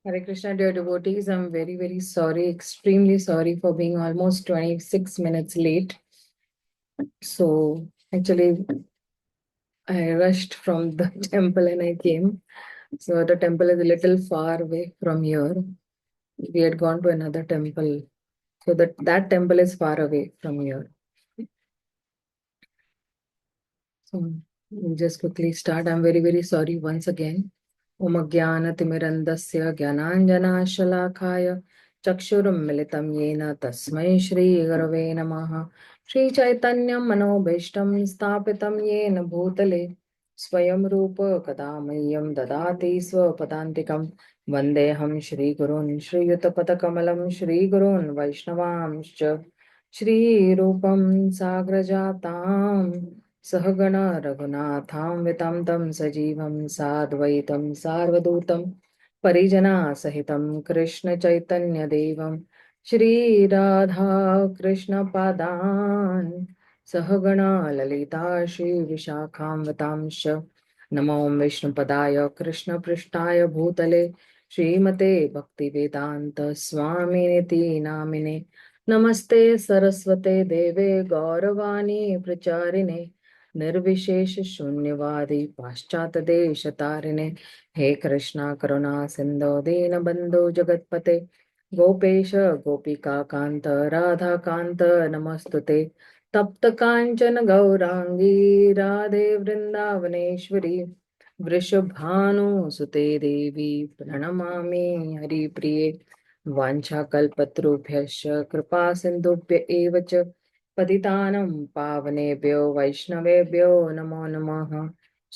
Hare Krishna, dear devotees. I'm very, very sorry, extremely sorry for being almost 26 minutes late. So, actually, I rushed from the temple and I came. So, the temple is a little far away from here. We had gone to another temple. So, that temple is far away from here. So, we'll just quickly start. I'm very, very sorry once again. Om Jnana-timirandasya Jnananjana-shalakaya Chakshurum-militam yena tasmai Shri Gurave Namaha. Shri Chaitanyam Manobhishtam Stapitam yena bhutale Swayam Rupa Kadamayyam Dadati Swapadantikam Vandeham Shri Gurun Shri Yutapatakamalam Shri Gurun Vaishnavamscha Shri Rupam Sagrajatam Sahagana Raghunatham Vitam Tam Sajivam Sadvaitam Sarvadutam Parijana Sahitam Krishna Chaitanya Devam Shri Radha Krishna Padan Sahagana Lalita Shri Vishakham Vitamsha Namo Vishnu Padaya Krishna Prishtaya Bhutale Srimate Bhakti Vedanta Swami Niti Namine Namaste Saraswate Deve Gauravani Pracharine निर्विशेष शून्यवादी पाश्चात देश तारिणे हे कृष्णा करुणा सिंधु दीन बंधु जगतपते गोपेश गोपिका कांत राधा कांत नमस्तुते तप्त कांचन गौरांगी राधे वृंदावनेश्वरी वृषभानुसुते देवी प्रणमामि हरिप्रिये वाञ्छाकल्पतरुभ्यश्च कृपा सिन्धुभ्य एव च पतितानं पावनेभ्यो वैष्णवेभ्यो नमो नमः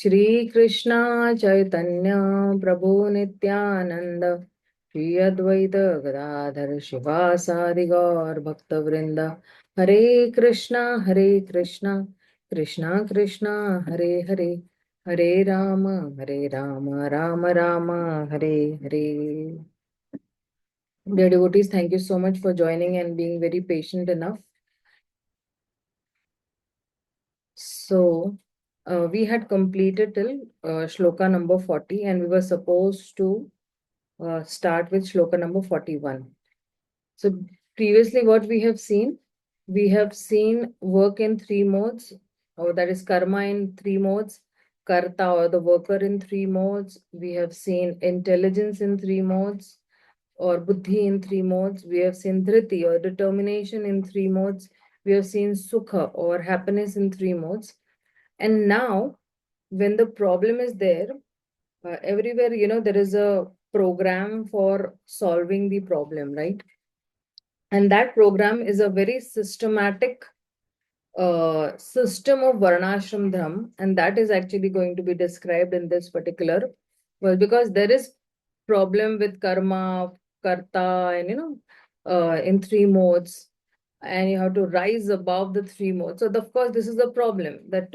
श्रीकृष्ण चैतन्य प्रभु नित्यानंद श्री अद्वैत गदाधर शिवासादि गौर भक्तवृंद हरे Krishna Krishna Krishna Hare Hare Hare Ram Ram Ram Hare Hare. Dear devotees, thank you so much for joining and being very patient enough. So, we had completed till shloka number 40 and we were supposed to start with shloka number 41. So, previously what we have seen work in three modes, or that is karma in three modes, karta or the worker in three modes. We have seen intelligence in three modes, or buddhi in three modes. We have seen dhriti or determination in three modes. We have seen sukha or happiness in three modes. And now, when the problem is there, everywhere, there is a program for solving the problem, right? And that program is a very systematic system of varnashram dham, and that is actually going to be described in this particular, well, because there is problem with karma, karta, and in three modes, and you have to rise above the three modes. So of course, this is a problem that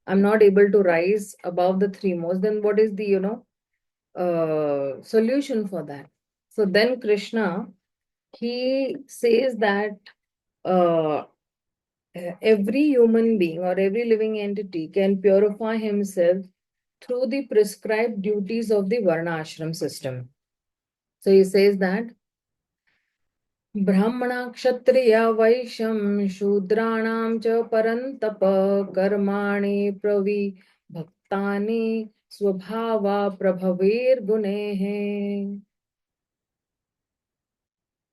I'm not able to rise above the three modes. Then what is the solution for that? So then Krishna, he says that uh, every human being or every living entity can purify himself through the prescribed duties of the Varna Ashram system. So he says that Brahmana Kshatriya Vaishyam Shudranam cha Parantapa Karmani Pravi Bhaktani Swabhava Prabhavir Gunehe.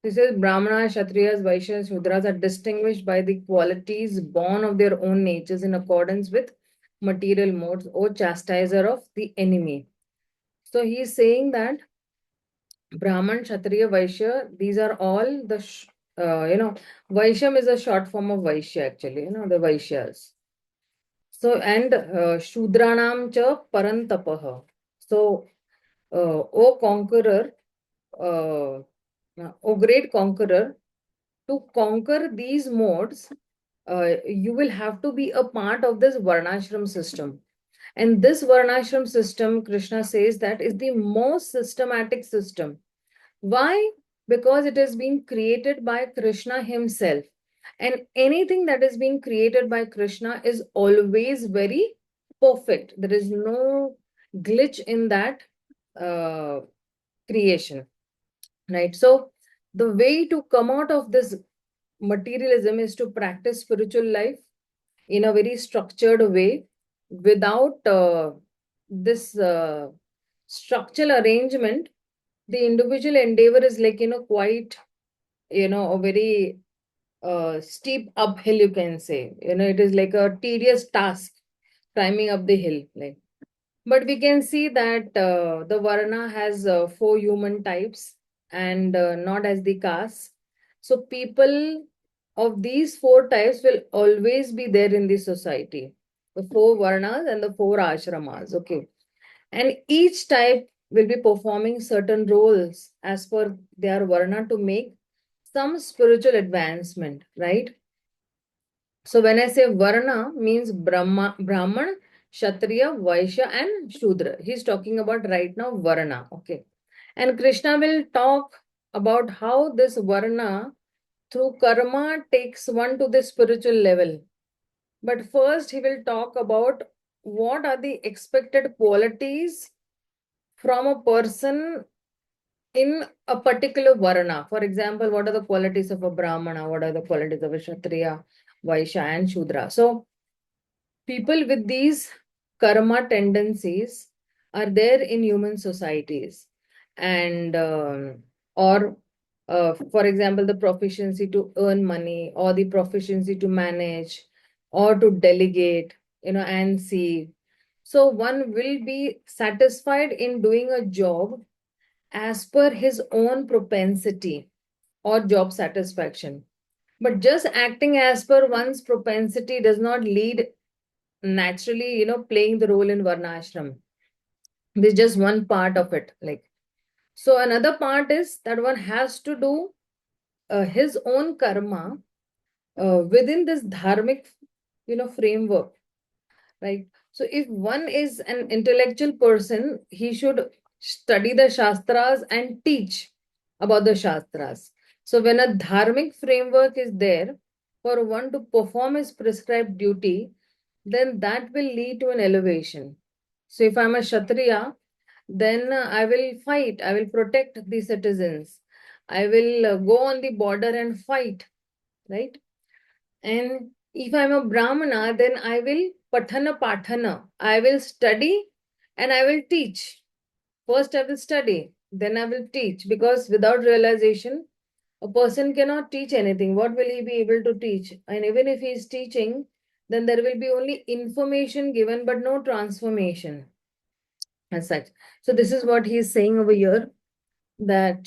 This is Brahmana, Kshatriyas, Vaishyas, Shudras are distinguished by the qualities born of their own natures in accordance with material modes, or chastiser of the enemy. So he is saying that Brahman, Kshatriya, Vaishya, these are all the, Vaishyam is a short form of Vaishya actually, the Vaishyas. So, and Shudranam cha Parantapaha. So, O conqueror, uh, O great conqueror, to conquer these modes, you will have to be a part of this Varnashram system. And this Varnashram system, Krishna says that is the most systematic system. Why? Because it has been created by Krishna himself. And anything that is being created by Krishna is always very perfect. There is no glitch in that creation. right? So the way to come out of this materialism is to practice spiritual life in a very structured way without this structural arrangement. The individual endeavor is like, quite, a very steep uphill, you can say. It is like a tedious task climbing up the hill. Like, but we can see that the Varna has four human types and not as the caste. So people of these four types will always be there in the society. The four Varnas and the four ashramas. Okay. And each type will be performing certain roles as per their Varna to make some spiritual advancement, right? So when I say Varna means Brahman, Kshatriya, Vaishya, and Shudra. He's talking about right now Varna. Okay. And Krishna will talk about how this Varna through karma takes one to the spiritual level. But first, he will talk about what are the expected qualities from a person in a particular Varna. For example, what are the qualities of a Brahmana? What are the qualities of a Kshatriya, Vaishya, and Shudra? So, people with these karma tendencies are there in human societies, and or for example, the proficiency to earn money, or the proficiency to manage, or to delegate, and see. So one will be satisfied in doing a job as per his own propensity or job satisfaction. But just acting as per one's propensity does not lead naturally, playing the role in varnashram. This is just one part of it. Like, so another part is that one has to do his own karma within this dharmic, framework, right? So if one is an intellectual person, he should study the shastras and teach about the shastras. So when a dharmic framework is there for one to perform his prescribed duty, then that will lead to an elevation. So if I'm a Kshatriya, then I will fight, I will protect the citizens, I will go on the border and fight, right? And if I'm a Brahmana, then I will patana patana, I will study and I will teach. First, I will study, then I will teach, because without realization, a person cannot teach anything. What will he be able to teach? And even if he is teaching, then there will be only information given, but no transformation as such. So this is what he is saying over here, that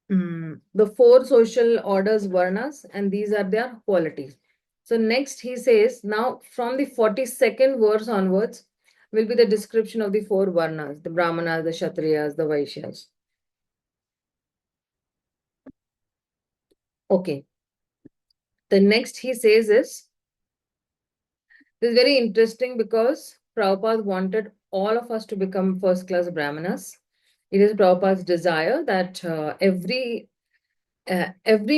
the four social orders, varnas, and these are their qualities. So next he says, now from the 42nd verse onwards will be the description of the four varnas, the brahmanas, the kshatriyas, the vaishyas. Okay. The next he says is, this is very interesting because Prabhupada wanted all of us to become first class brahmanas. It is Prabhupada's desire that every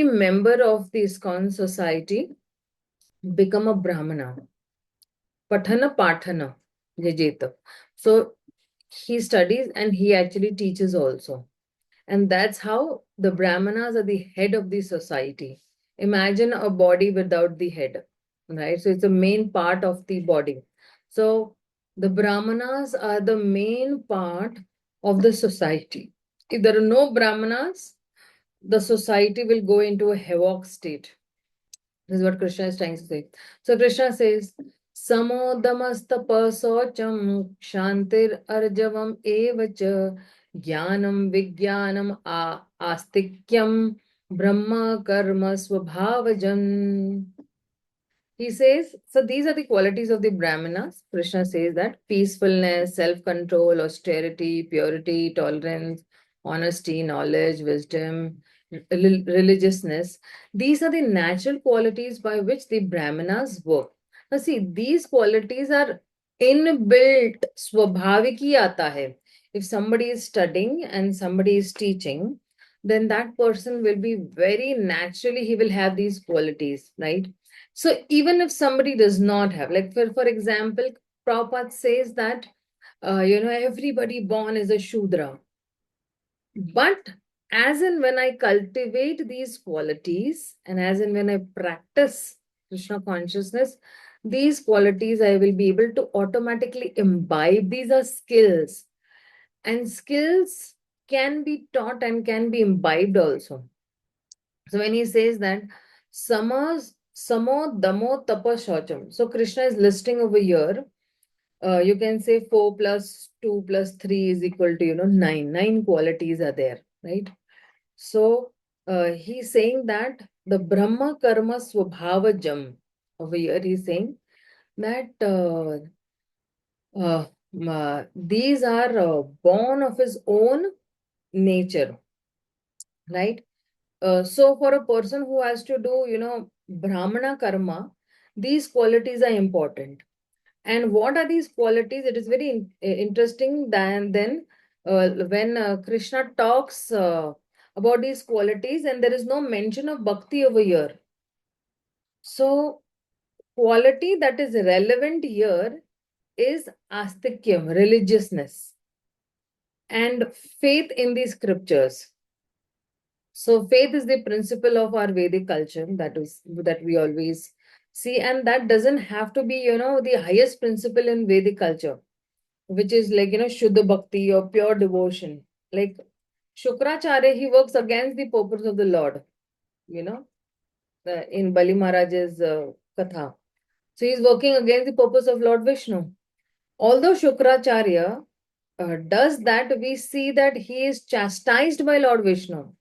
member of the ISKCON society become a brahmana. Pathana Pathana Jajeta. So he studies and he actually teaches also. And that's how the brahmanas are the head of the society. Imagine a body without the head, right? So it's a main part of the body. So the brahmanas are the main part of the society. If there are no brahmanas, the society will go into a havoc state. This is what Krishna is trying to say. So Krishna says, Samodamastapasaucham Kshantir Arjavam Evacha Jnanam Vijnanam Astikyam Brahma Karma Swabhavajan. He says, so these are the qualities of the Brahmanas. Krishna says that peacefulness, self-control, austerity, purity, tolerance, honesty, knowledge, wisdom, religiousness. These are the natural qualities by which the Brahmanas work. Now see, these qualities are inbuilt, swabhaviki aata hai. If somebody is studying and somebody is teaching, then that person will be very naturally, he will have these qualities, right? So even if somebody does not have, like for example, Prabhupada says that, everybody born is a Shudra. But as and when I cultivate these qualities, and as and when I practice Krishna consciousness, these qualities I will be able to automatically imbibe. These are skills, and skills can be taught and can be imbibed also. So when he says that samo damo tapa shaucham, so Krishna is listing over here. You can say 4 plus 2 plus 3 is equal to 9. 9 qualities are there, right? So he's saying that the Brahma Karma Swabhavajam, over here he's saying that these are born of his own nature, right? So for a person who has to do, Brahmana Karma, these qualities are important. And what are these qualities? It is very interesting then when Krishna talks about these qualities, and there is no mention of bhakti over here. So quality that is relevant here is astikyam, religiousness, and faith in the scriptures. So faith is the principle of our Vedic culture, that we always see, and that doesn't have to be, the highest principle in Vedic culture, which is like, Shuddha Bhakti or pure devotion. Like Shukracharya, he works against the purpose of the Lord, you know, in Bali Maharaj's Katha. So he's working against the purpose of Lord Vishnu. Although Shukracharya does that, we see that he is chastised by Lord Vishnu.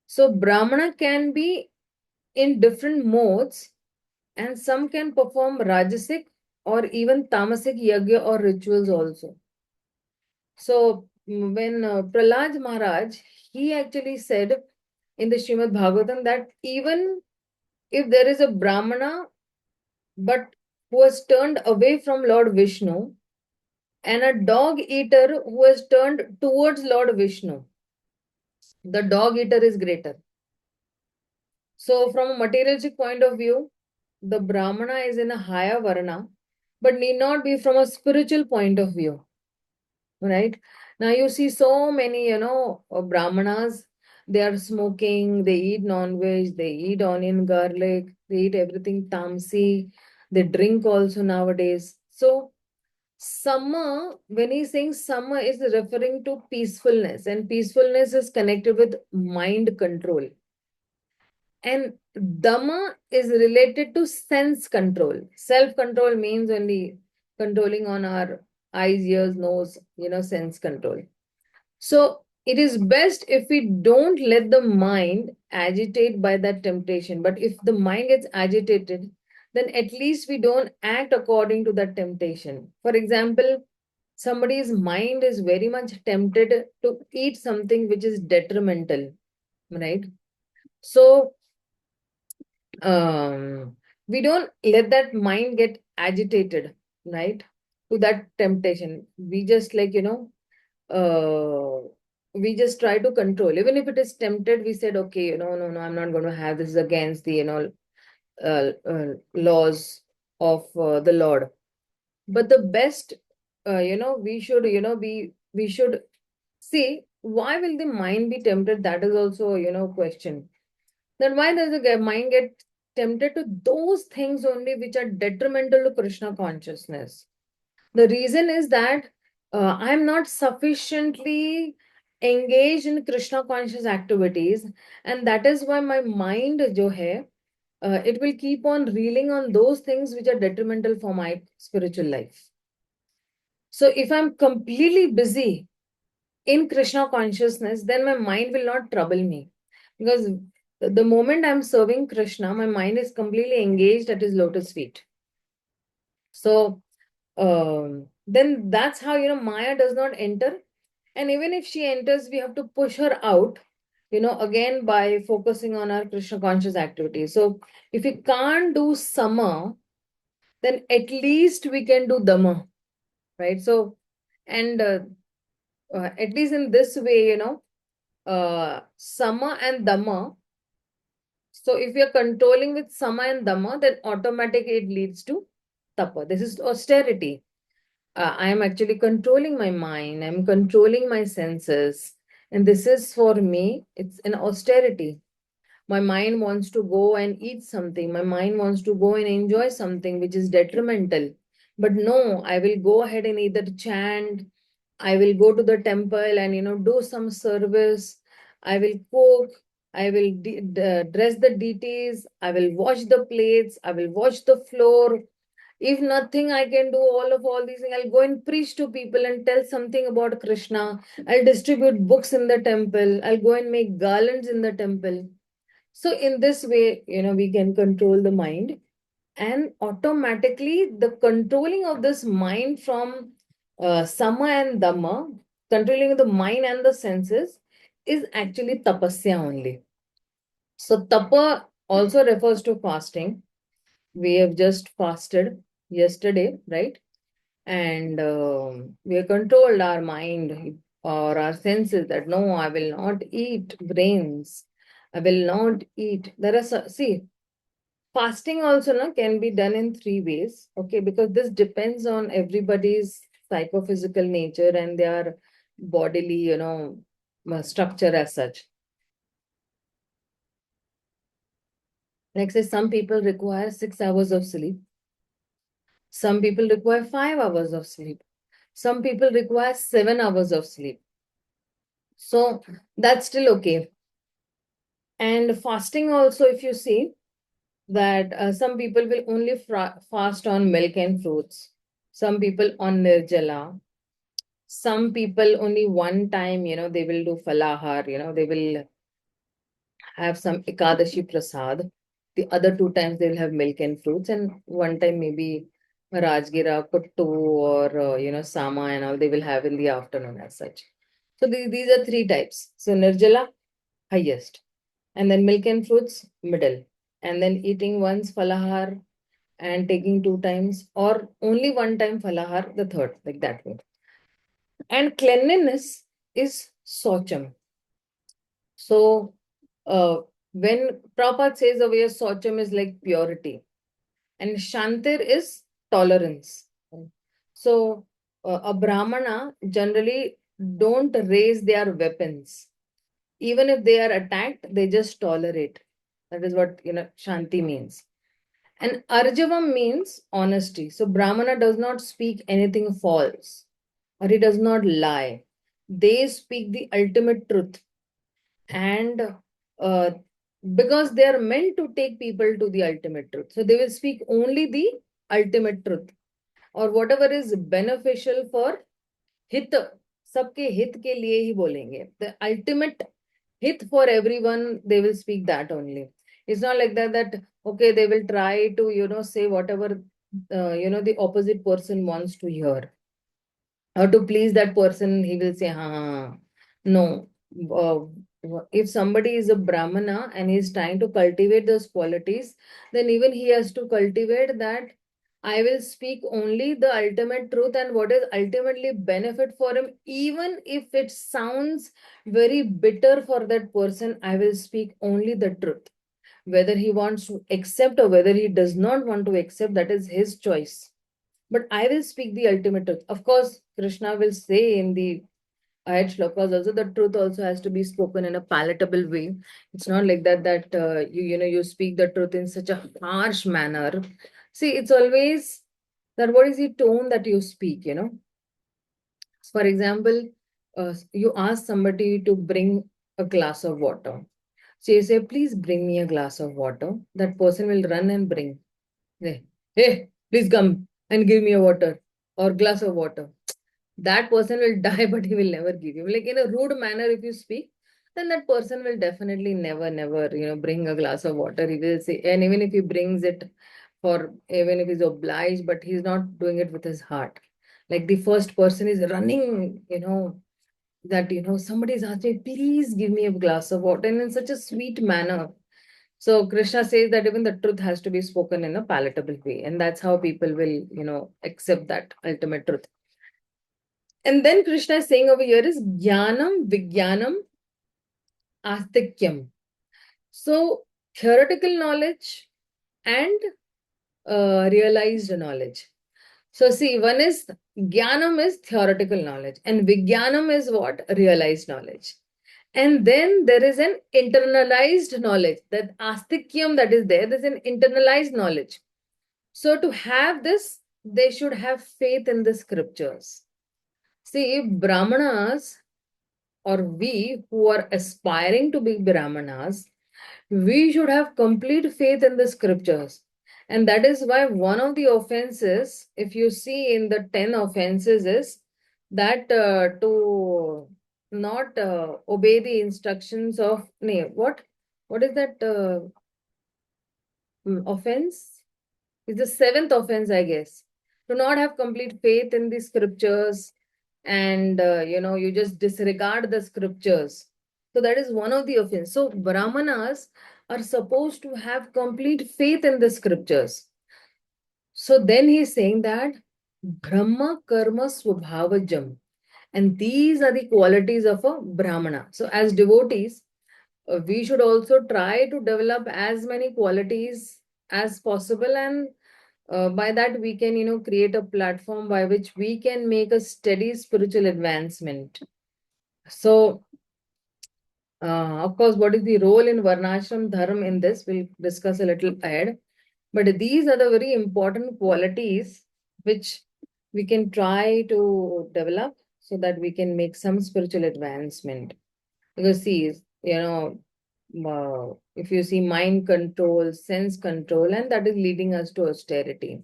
So Brahmana can be in different modes, and some can perform Rajasic or even Tamasic yagya or rituals also. So when Prahlad Maharaj, he actually said in the Srimad Bhagavatam that even if there is a Brahmana but who has turned away from Lord Vishnu, and a dog eater who has turned towards Lord Vishnu, the dog eater is greater. So from a materialistic point of view, the Brahmana is in a higher varna, but need not be from a spiritual point of view. Right? Now you see so many, Brahmanas, they are smoking, they eat non-veg, they eat onion, garlic, they eat everything tamsi, they drink also nowadays. So Sama, when he's saying Sama, is referring to peacefulness, and peacefulness is connected with mind control. And Dhamma is related to sense control. Self control means only controlling on our eyes, ears, nose, sense control. So it is best if we don't let the mind agitate by that temptation. But if the mind gets agitated, then at least we don't act according to that temptation. For example, somebody's mind is very much tempted to eat something which is detrimental, right? So we don't let that mind get agitated, right, to that temptation. We just like, we just try to control. Even if it is tempted, we said, okay, no, I'm not going to have this, is against the, laws of the Lord. But the best, we should, we should see why will the mind be tempted. That is also, question. Then why does the mind get tempted to those things only which are detrimental to Krishna consciousness? The reason is that I'm not sufficiently engaged in Krishna conscious activities, and that is why my mind, jo hai, it will keep on reeling on those things which are detrimental for my spiritual life. So if I'm completely busy in Krishna consciousness, then my mind will not trouble me. Because the moment I'm serving Krishna, my mind is completely engaged at his lotus feet. So then that's how, Maya does not enter. And even if she enters, we have to push her out, again by focusing on our Krishna conscious activities. So if we can't do Sama, then at least we can do Dhamma, right? So, and at least in this way, Sama and Dhamma. So if we are controlling with Sama and Dhamma, then automatically it leads to Tapa. This is austerity. I am actually controlling my mind. I'm controlling my senses. And this is for me, it's an austerity. My mind wants to go and eat something. My mind wants to go and enjoy something which is detrimental. But no, I will go ahead and either chant, I will go to the temple and, do some service. I will cook. I will dress the deities. I will wash the plates. I will wash the floor. If nothing, I can do all these things. I'll go and preach to people and tell something about Krishna. I'll distribute books in the temple. I'll go and make garlands in the temple. So in this way, we can control the mind, and automatically the controlling of this mind from sama and dhamma, controlling the mind and the senses, is actually tapasya only. So tapa also refers to fasting. We have just fasted yesterday, right? And we have controlled our mind or our senses that no, I will not eat grains. I will not eat. There are, see, fasting also can be done in three ways, okay, because this depends on everybody's psychophysical nature and their bodily, structure as such. Like say, some people require 6 hours of sleep. Some people require 5 hours of sleep. Some people require 7 hours of sleep. So that's still okay. And fasting also, if you see that some people will only fast on milk and fruits. Some people on nirjala. Some people only one time, they will do falahar, they will have some Ekadashi prasad. The other two times they will have milk and fruits, and one time maybe Rajgira, Kuttu, or Sama and all they will have in the afternoon as such. So these are three types. So Nirjala, highest, and then milk and fruits, middle, and then eating once falahar and taking two times, or only one time falahar, the third, like that way. And cleanliness is socham. So when Prabhupada says over here, Socham is like purity, and Shantir is tolerance. So a Brahmana generally don't raise their weapons. Even if they are attacked, they just tolerate. That is what Shanti means. And Arjavam means honesty. So Brahmana does not speak anything false, or he does not lie. They speak the ultimate truth. And uh, because they are meant to take people to the ultimate truth, so they will speak only the ultimate truth, or whatever is beneficial for hit, सबके हित के लिए ही बोलेंगे. The ultimate hit for everyone, they will speak that only. It's not like that okay, they will try to say whatever the opposite person wants to hear, or to please that person. He will say ha. No. uh, if somebody is a brahmana and he's trying to cultivate those qualities, then even he has to cultivate that I will speak only the ultimate truth and what is ultimately benefit for him, even if it sounds very bitter for that person. I will speak only the truth. Whether he wants to accept or whether he does not want to accept, that is his choice, but I will speak the ultimate truth. Of course, Krishna will say in the ahead shlokas also, the truth also has to be spoken in a palatable way. It's not like that you speak the truth in such a harsh manner. See, it's always that what is the tone that you speak. For example, you ask somebody to bring a glass of water. So you say, please bring me a glass of water. That person will run and bring. Hey, please come and give me a water or glass of water. That person will die, but he will never give you. Like in a rude manner, if you speak, then that person will definitely never, bring a glass of water. He will say, and even if he brings it for, even if he's obliged, but he's not doing it with his heart. Like the first person is running, that, somebody is asking, please give me a glass of water, and in such a sweet manner. So Krishna says that even the truth has to be spoken in a palatable way, and that's how people will, accept that ultimate truth. And then Krishna is saying over here is Jnanam, Vijnanam, Astikyam. So theoretical knowledge and realized knowledge. So see, one is Jnanam is theoretical knowledge, and Vijnanam is what? Realized knowledge. And then there is an internalized knowledge, that astikyam that is there, there's an internalized knowledge. So to have this, they should have faith in the scriptures. See, Brahmanas, or we who are aspiring to be Brahmanas, we should have complete faith in the scriptures. And that is why one of the offenses, if you see in the 10 offenses, is that to not obey the instructions of, what is that offense? Is the seventh offense, I guess. To not have complete faith in the scriptures, and you just disregard the scriptures. So that is one of the offense. So Brahmanas are supposed to have complete faith in the scriptures. So then he's saying that Brahma Karma Swabhavajam. And these are the qualities of a Brahmana. So as devotees, we should also try to develop as many qualities as possible, and by that we can create a platform by which we can make a steady spiritual advancement. So of course, what is the role in varnashram dharma in this, we'll discuss a little ahead, but these are the very important qualities which we can try to develop so that we can make some spiritual advancement. Because see, if you see, mind control, sense control, and that is leading us to austerity.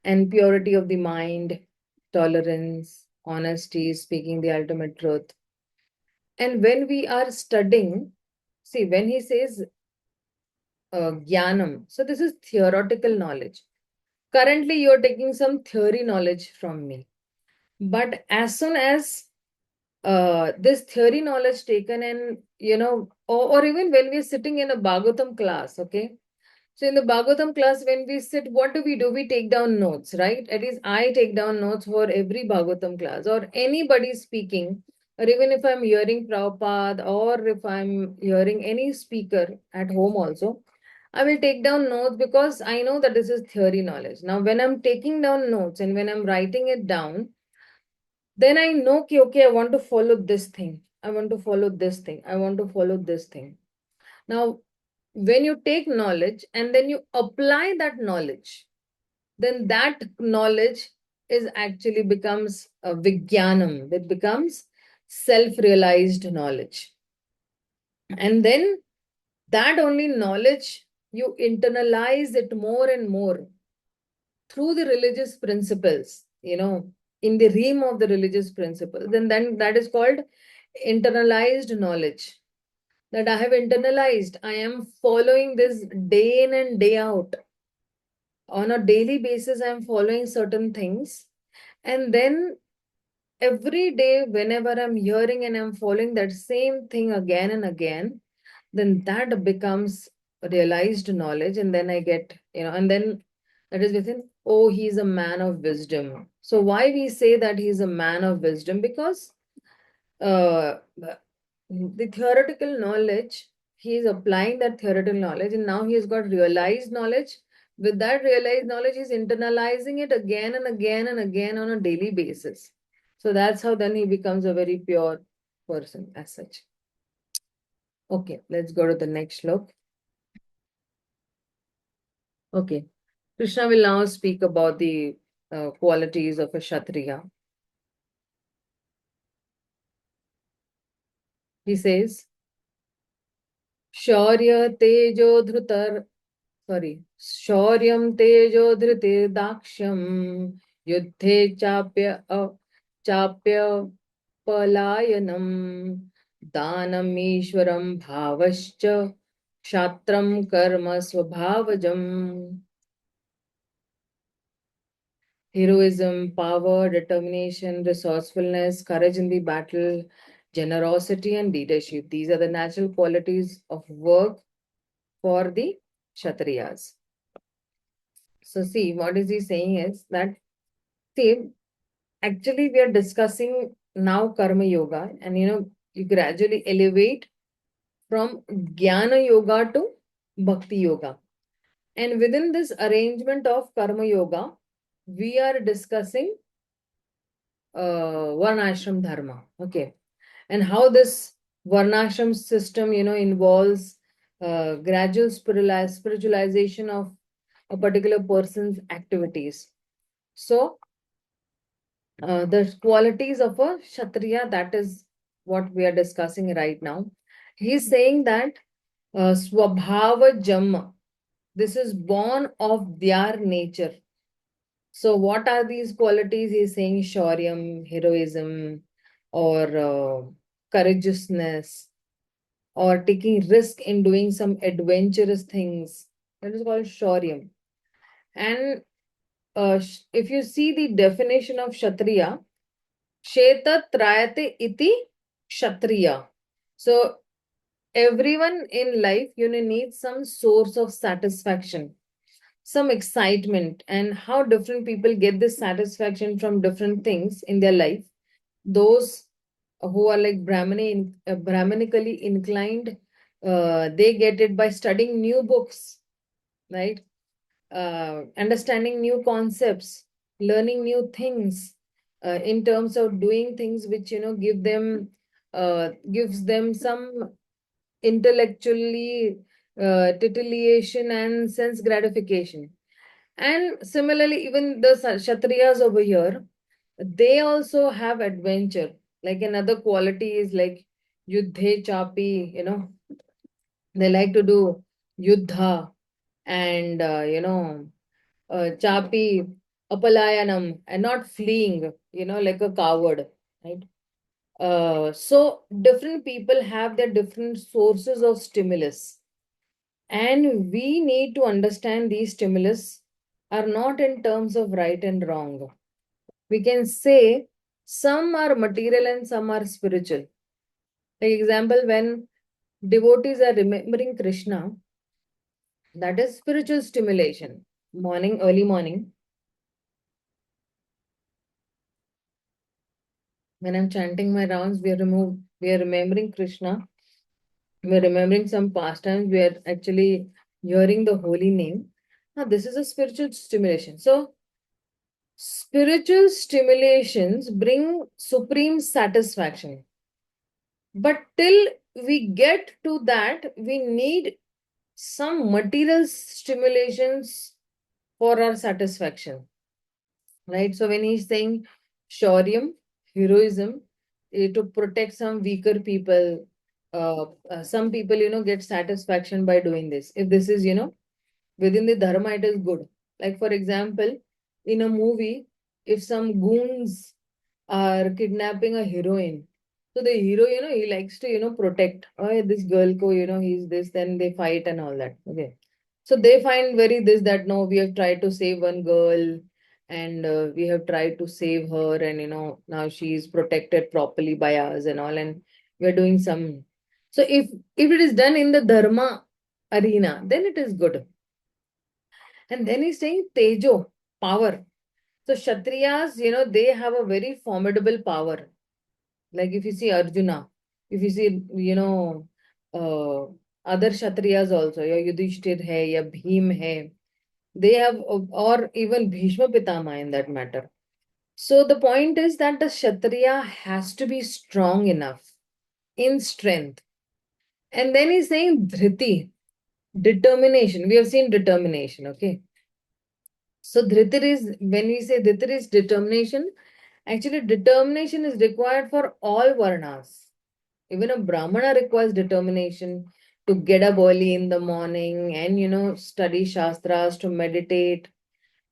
And purity of the mind, tolerance, honesty, speaking the ultimate truth. And when we are studying, see, when he says jnanam, so this is theoretical knowledge. Currently, you're taking some theory knowledge from me. But as soon as this theory knowledge taken, and or even when we're sitting in a Bhagavatam class, okay? So in the Bhagavatam class, when we sit, what do? We take down notes, right? At least I take down notes for every Bhagavatam class, or anybody speaking, or even if I'm hearing Prabhupada, or if I'm hearing any speaker at home also, I will take down notes because I know that this is theory knowledge. Now, when I'm taking down notes and when I'm writing it down, then I know, okay, I want to follow this thing. I want to follow this thing. I want to follow this thing. Now, when you take knowledge and then you apply that knowledge, then that knowledge is actually becomes a vijnanam. It becomes self-realized knowledge. And then that only knowledge, you internalize it more and more through the religious principles, in the realm of the religious principles. Then that is called internalized knowledge. That I have internalized. I am following this day in and day out. On a daily basis, I am following certain things. And then every day, whenever I'm hearing and I'm following that same thing again and again, then that becomes realized knowledge. And then I get, and then that is within, oh, he's a man of wisdom. So why we say that he's a man of wisdom? Because uh, the theoretical knowledge, he is applying that theoretical knowledge, and now he has got realized knowledge. With that realized knowledge, he's internalizing it again and again and again on a daily basis. So that's how then he becomes a very pure person as such. Okay, let's go to the next slok. Okay, Krishna will now speak about the qualities of a Kshatriya. He says, Shaurya Tejo Dhrutar, शौर्यं तेजो धृतिर्दाक्ष्यं युद्धे चाप्य पलायनम दानम ईश्वरम भावश्च क्षात्रम कर्म स्वभावजम. Heroism, power, determination, resourcefulness, courage in the battle, generosity, and leadership. These are the natural qualities of work for the Kshatriyas. So see, what is he saying is that, see, actually we are discussing now Karma Yoga, and you gradually elevate from Jnana Yoga to Bhakti Yoga. And within this arrangement of Karma Yoga, we are discussing Varnashram Dharma. Okay. And how this Varnashram system, involves gradual spiritualization of a particular person's activities. So, the qualities of a Kshatriya, that is what we are discussing right now. He's saying that Swabhava Jamma, this is born of their nature. So, what are these qualities? He's saying Shauryam, heroism, or courageousness, or taking risk in doing some adventurous things. That is called Shauryam. And if you see the definition of Kshatriya, Sheta Trayate iti Kshatriya. So everyone in life, needs some source of satisfaction, some excitement, and how different people get this satisfaction from different things in their life. Those who are like Brahmanically inclined, they get it by studying new books, right? Understanding new concepts, learning new things, in terms of doing things which gives them some intellectually titillation and sense gratification. And similarly, even the Kshatriyas over here, they also have adventure. Like another quality is like Yuddhe Chapi, they like to do Yuddha and, Chapi Apalayanam, and not fleeing, like a coward, right? So different people have their different sources of stimulus, and we need to understand these stimulus are not in terms of right and wrong. We can say some are material and some are spiritual. Like example, when devotees are remembering Krishna, that is spiritual stimulation. Morning, early morning, when I'm chanting my rounds, we are remembering Krishna, we are remembering some pastimes, we are actually hearing the holy name. Now, this is a spiritual stimulation. So, spiritual stimulations bring supreme satisfaction. But till we get to that, we need some material stimulations for our satisfaction, right? So when he's saying Shauryam, heroism, to protect some weaker people, some people, get satisfaction by doing this. If this is, within the dharma, it is good. Like, for example, in a movie, if some goons are kidnapping a heroine, so the hero, he likes to, protect, oh, this girl, ko, he's this, then they fight and all that. Okay. So they find very this that no, we have tried to save one girl, and we have tried to save her, and now she is protected properly by us and all, and we're doing some. So if it is done in the dharma arena, then it is good. And then he's saying Tejo, power. So Kshatriyas, they have a very formidable power. Like if you see Arjuna, if you see, uh, other Kshatriyas also, your Yudhishthir hai, ya Bhim hai, they have, or even Bhishma Pitama in that matter. So the point is that the Kshatriya has to be strong enough in strength. And then he's saying Dhriti, determination. We have seen determination, okay? So Dhritir is, when we say Dhritir is determination, actually determination is required for all Varnas. Even a Brahmana requires determination to get up early in the morning and, study Shastras, to meditate,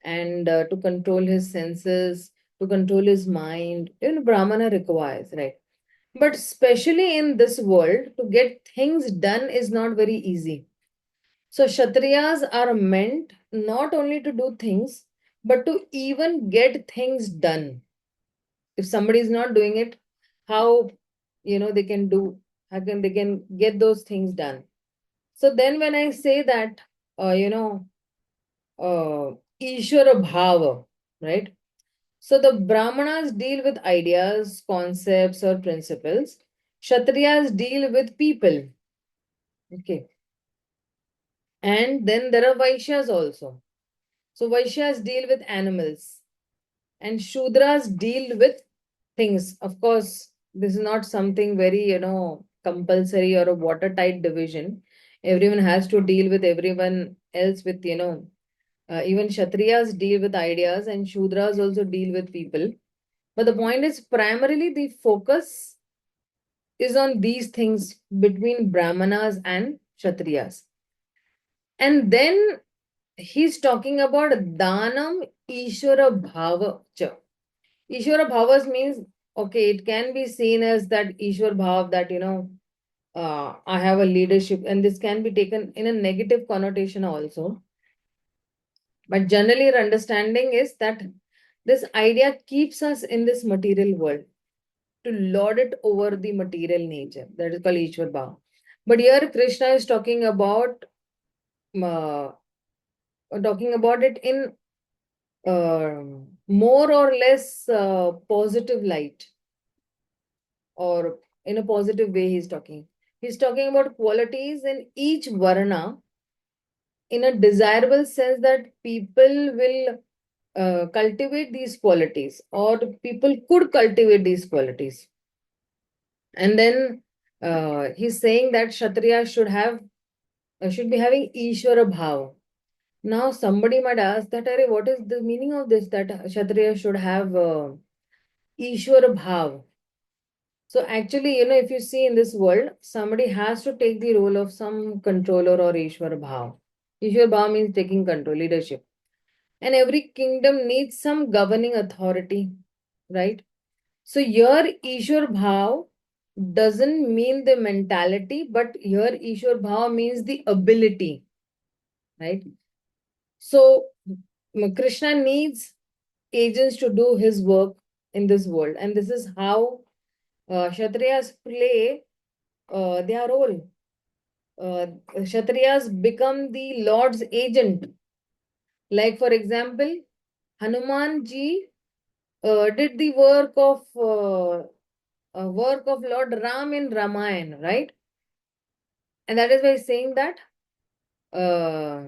and to control his senses, to control his mind. Even Brahmana requires, right? But especially in this world, to get things done is not very easy. So Kshatriyas are meant not only to do things, but to even get things done. If somebody is not doing it, how, they can do, how can they can get those things done? So then when I say that, Ishvara Bhava, right? So the Brahmanas deal with ideas, concepts, or principles. Kshatriyas deal with people. Okay. And then there are Vaishyas also. So Vaishyas deal with animals, and Shudras deal with things. Of course, this is not something very, compulsory or a watertight division. Everyone has to deal with everyone else with, even Kshatriyas deal with ideas and Shudras also deal with people. But the point is, primarily the focus is on these things between Brahmanas and Kshatriyas. And then he's talking about Danam Ishwara Bhava cha. Ishwara Bhavas means, okay, it can be seen as that Ishwar Bhav that, I have a leadership, and this can be taken in a negative connotation also. But generally, our understanding is that this idea keeps us in this material world to lord it over the material nature. That is called Ishwar Bhav. But here Krishna is uh, talking about it in more or less positive light, or in a positive way. He's talking about qualities in each varna in a desirable sense, that people will cultivate these qualities, or people could cultivate these qualities. And then he's saying that Kshatriya should be having Ishvara Bhava. Now somebody might ask that, Arey, what is the meaning of this, that Kshatriya should have Ishvara Bhava? So actually, if you see in this world, somebody has to take the role of some controller or Ishvara Bhava. Ishvara Bhava means taking control, leadership. And every kingdom needs some governing authority, right? So here Ishwar Bhav doesn't mean the mentality, but here Ishwar Bhav means the ability, right? So Krishna needs agents to do his work in this world, and this is how Kshatriyas play their role. Kshatriyas become the Lord's agent. Like for example, Hanuman ji did the work of Lord Ram in Ramayana, right? And that is why saying that uh,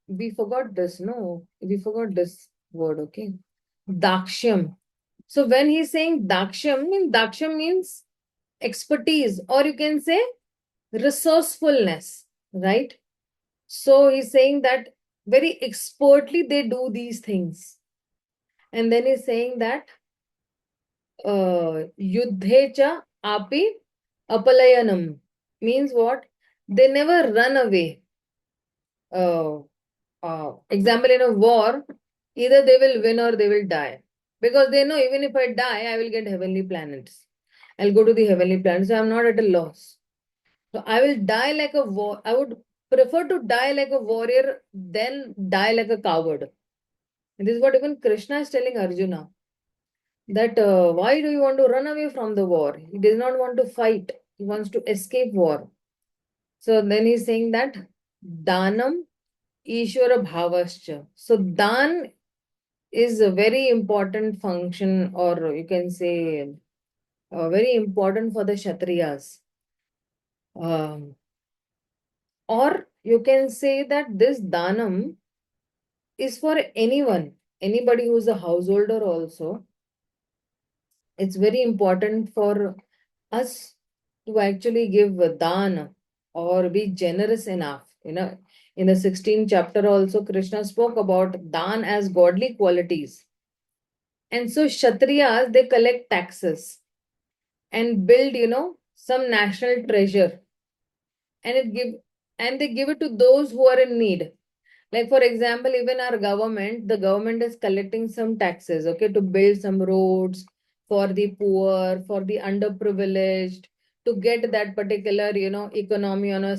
we forgot this. No, we forgot this word. Okay, Dakshyam. So when he's saying Dakshyam means expertise, or you can say resourcefulness, right? So he's saying that very expertly they do these things. And then he's saying that Yuddhe cha api apalayanam means what? They never run away. Uh, Example, in a war, either they will win or they will die. Because they know, even if I die, I will get heavenly planets. I'll go to the heavenly planets. So I'm not at a loss. So I will die like a war. I would prefer to die like a warrior than die like a coward. And this is what even Krishna is telling Arjuna. That why do you want to run away from the war? He does not want to fight. He wants to escape war. So then he's saying that Danam Ishwara Bhavascha. So Dan is a very important function, or you can say very important for the Kshatriyas. Or you can say that this Danam is for anyone, anybody who's a householder also. It's very important for us to actually give dan, or be generous enough. In the 16th chapter also, Krishna spoke about dan as godly qualities. And so Kshatriyas, they collect taxes and build, some national treasure, and they give it to those who are in need. Like for example, even our government, the government is collecting some taxes, okay, to build some roads for the poor, for the underprivileged, to get that particular, economy on a,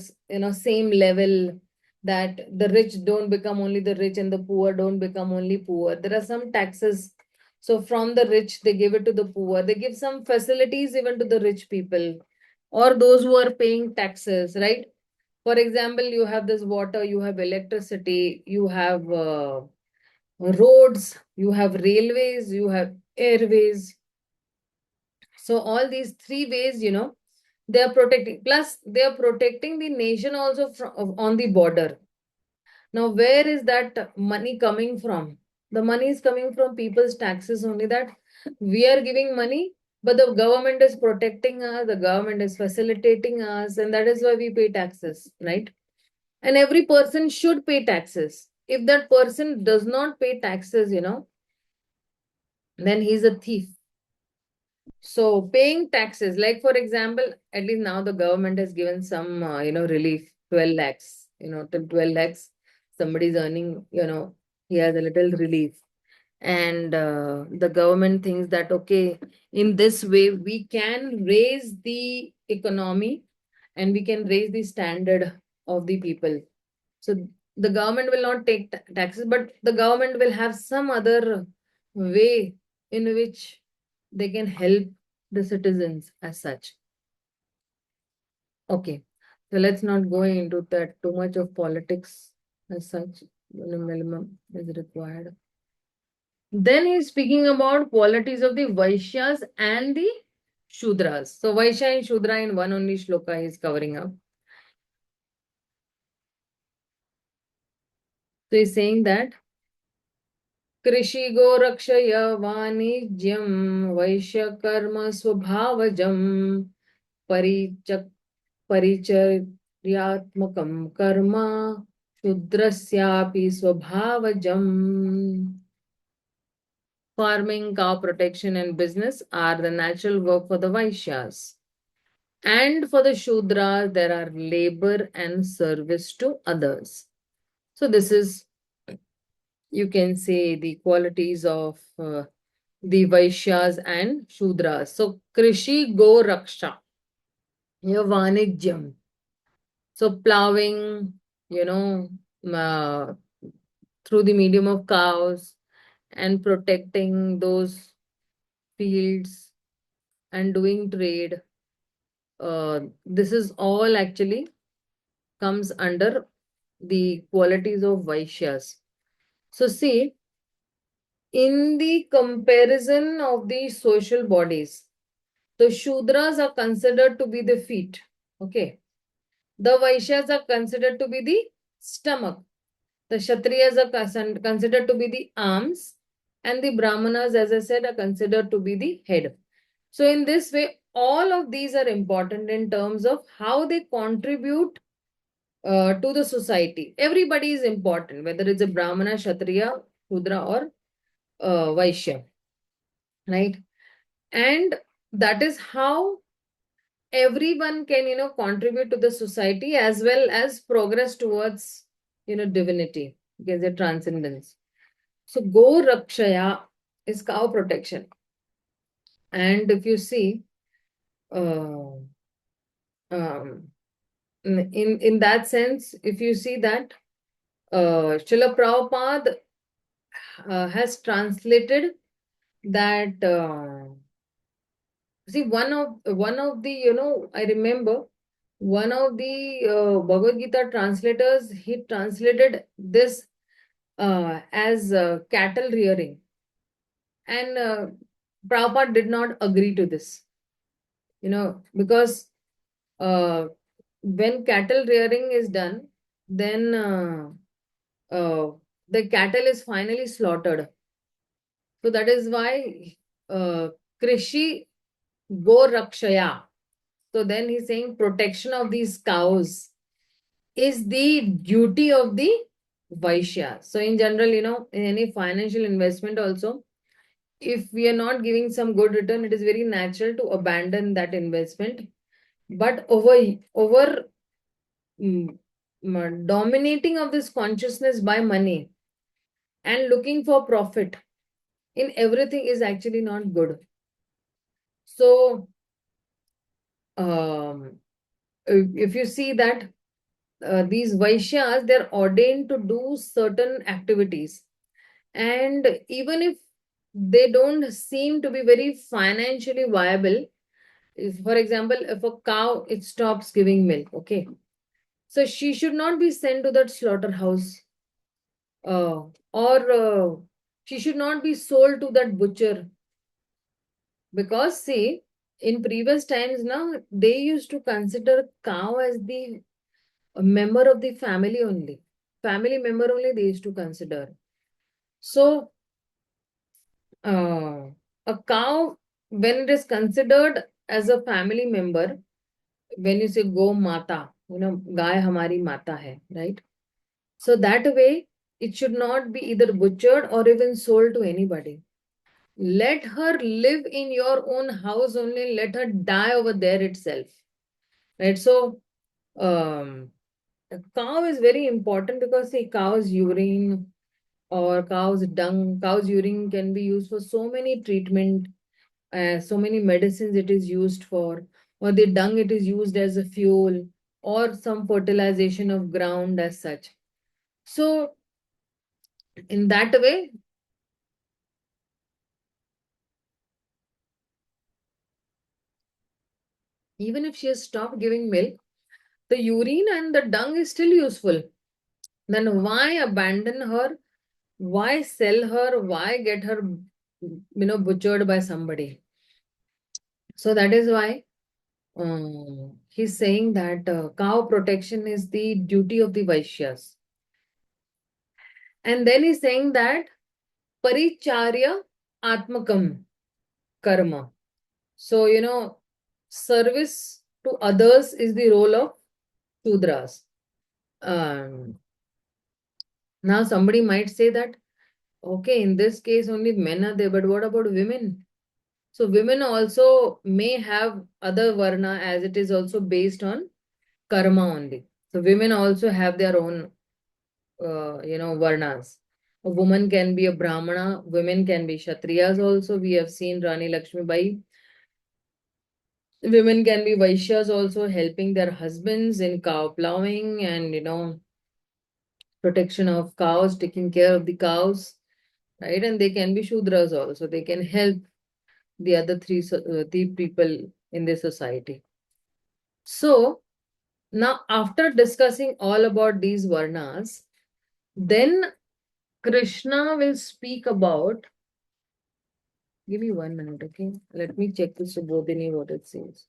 same level, that the rich don't become only the rich and the poor don't become only poor. There are some taxes. So from the rich, they give it to the poor. They give some facilities even to the rich people, or those who are paying taxes, right? For example, you have this water, you have electricity, you have roads, you have railways, you have airways. So all these three ways, they are protecting. Plus, they are protecting the nation also from, on the border. Now, where is that money coming from? The money is coming from people's taxes only, that we are giving money But the government is protecting us, the government is facilitating us, and that is why we pay taxes, right? And every person should pay taxes. If that person does not pay taxes, then he's a thief. So paying taxes, like for example, at least now the government has given some, relief, 12 lakhs, till 12 lakhs, somebody's earning, he has a little relief. And the government thinks that, okay, in this way, we can raise the economy and we can raise the standard of the people. So the government will not take taxes, but the government will have some other way in which they can help the citizens as such. Okay, so let's not go into that too much of politics as such. Minimum is required. Then he's speaking about qualities of the Vaishyas and the Shudras. So Vaishya and Shudra in one only shloka is covering up. So he's saying that Krishi go rakshaya vanijyam Vaishya karma swabhavajam parichak परिचर्यात्मकं karma Shudrasyapi swabhavajam. Farming, cow protection, and business are the natural work for the Vaishyas. And for the Shudras, there are labor and service to others. So, this is, you can say, the qualities of the Vaishyas and Shudras. So, Krishi Go Raksha, Yavanijyam. So, plowing, you know, uh, through the medium of cows and protecting those fields and doing trade. This is all actually comes under the qualities of Vaishyas. So see, in the comparison of the social bodies, the Shudras are considered to be the feet. Okay. The Vaishyas are considered to be the stomach. The Kshatriyas are considered to be the arms. And the Brahmanas, as I said, are considered to be the head. So in this way, all of these are important in terms of how they contribute to the society. Everybody is important, whether it's a Brahmana, Kshatriya, Shudra, or Vaishya, right? And that is how everyone can, contribute to the society as well as progress towards, divinity, because the transcendence. So, Go Rakshaya is cow protection. And if you see, uh, um, in that sense, if you see that Srila Prabhupada has translated that see one of the I remember one of the Bhagavad Gita translators, he translated this as cattle rearing, and Prabhupada did not agree to this, because uh, when cattle rearing is done, then the cattle is finally slaughtered. So that is why Krishi Go Rakshaya. So then he's saying protection of these cows is the duty of the Vaishya. So in general, in any financial investment also, if we are not giving some good return, it is very natural to abandon that investment. But over dominating of this consciousness by money and looking for profit in everything is actually not good. So if you see that these Vaishyas, they're ordained to do certain activities. And even if they don't seem to be very financially viable, if, for example, if a cow, it stops giving milk, okay. So she should not be sent to that slaughterhouse, or she should not be sold to that butcher. Because see, in previous times now, they used to consider cow as the a member of the family only. Family member only they used to consider. So, a cow when it is considered as a family member, when you say go mata, गाय हमारी माता है, right? So that way, it should not be either butchered or even sold to anybody. Let her live in your own house only, let her die over there itself, right? So, a cow is very important because see, cow's urine or cow's dung, cow's urine can be used for so many treatment, so many medicines it is used for, or the dung it is used as a fuel or some fertilization of ground as such. So in that way, even if she has stopped giving milk, the urine and the dung is still useful. Then why abandon her? Why sell her? Why get her, butchered by somebody? So that is why he's saying that cow protection is the duty of the Vaishyas. And then he's saying that paricharya atmakam karma. So, service to others is the role of Shudras. Um, Now, somebody might say that, okay, in this case, only men are there, but what about women? So, women also may have other varna as it is also based on karma only. So, women also have their own, varnas. A woman can be a brahmana, women can be kshatriyas also. We have seen Rani Lakshmi Bai. Women can be vaishyas also, helping their husbands in cow plowing and, protection of cows, taking care of the cows, right? And they can be Shudras also. They can help the other three people in the society. So now, after discussing all about these Varnas, then Krishna will speak about. Give me 1 minute, okay? Let me check the Subodhini what it says.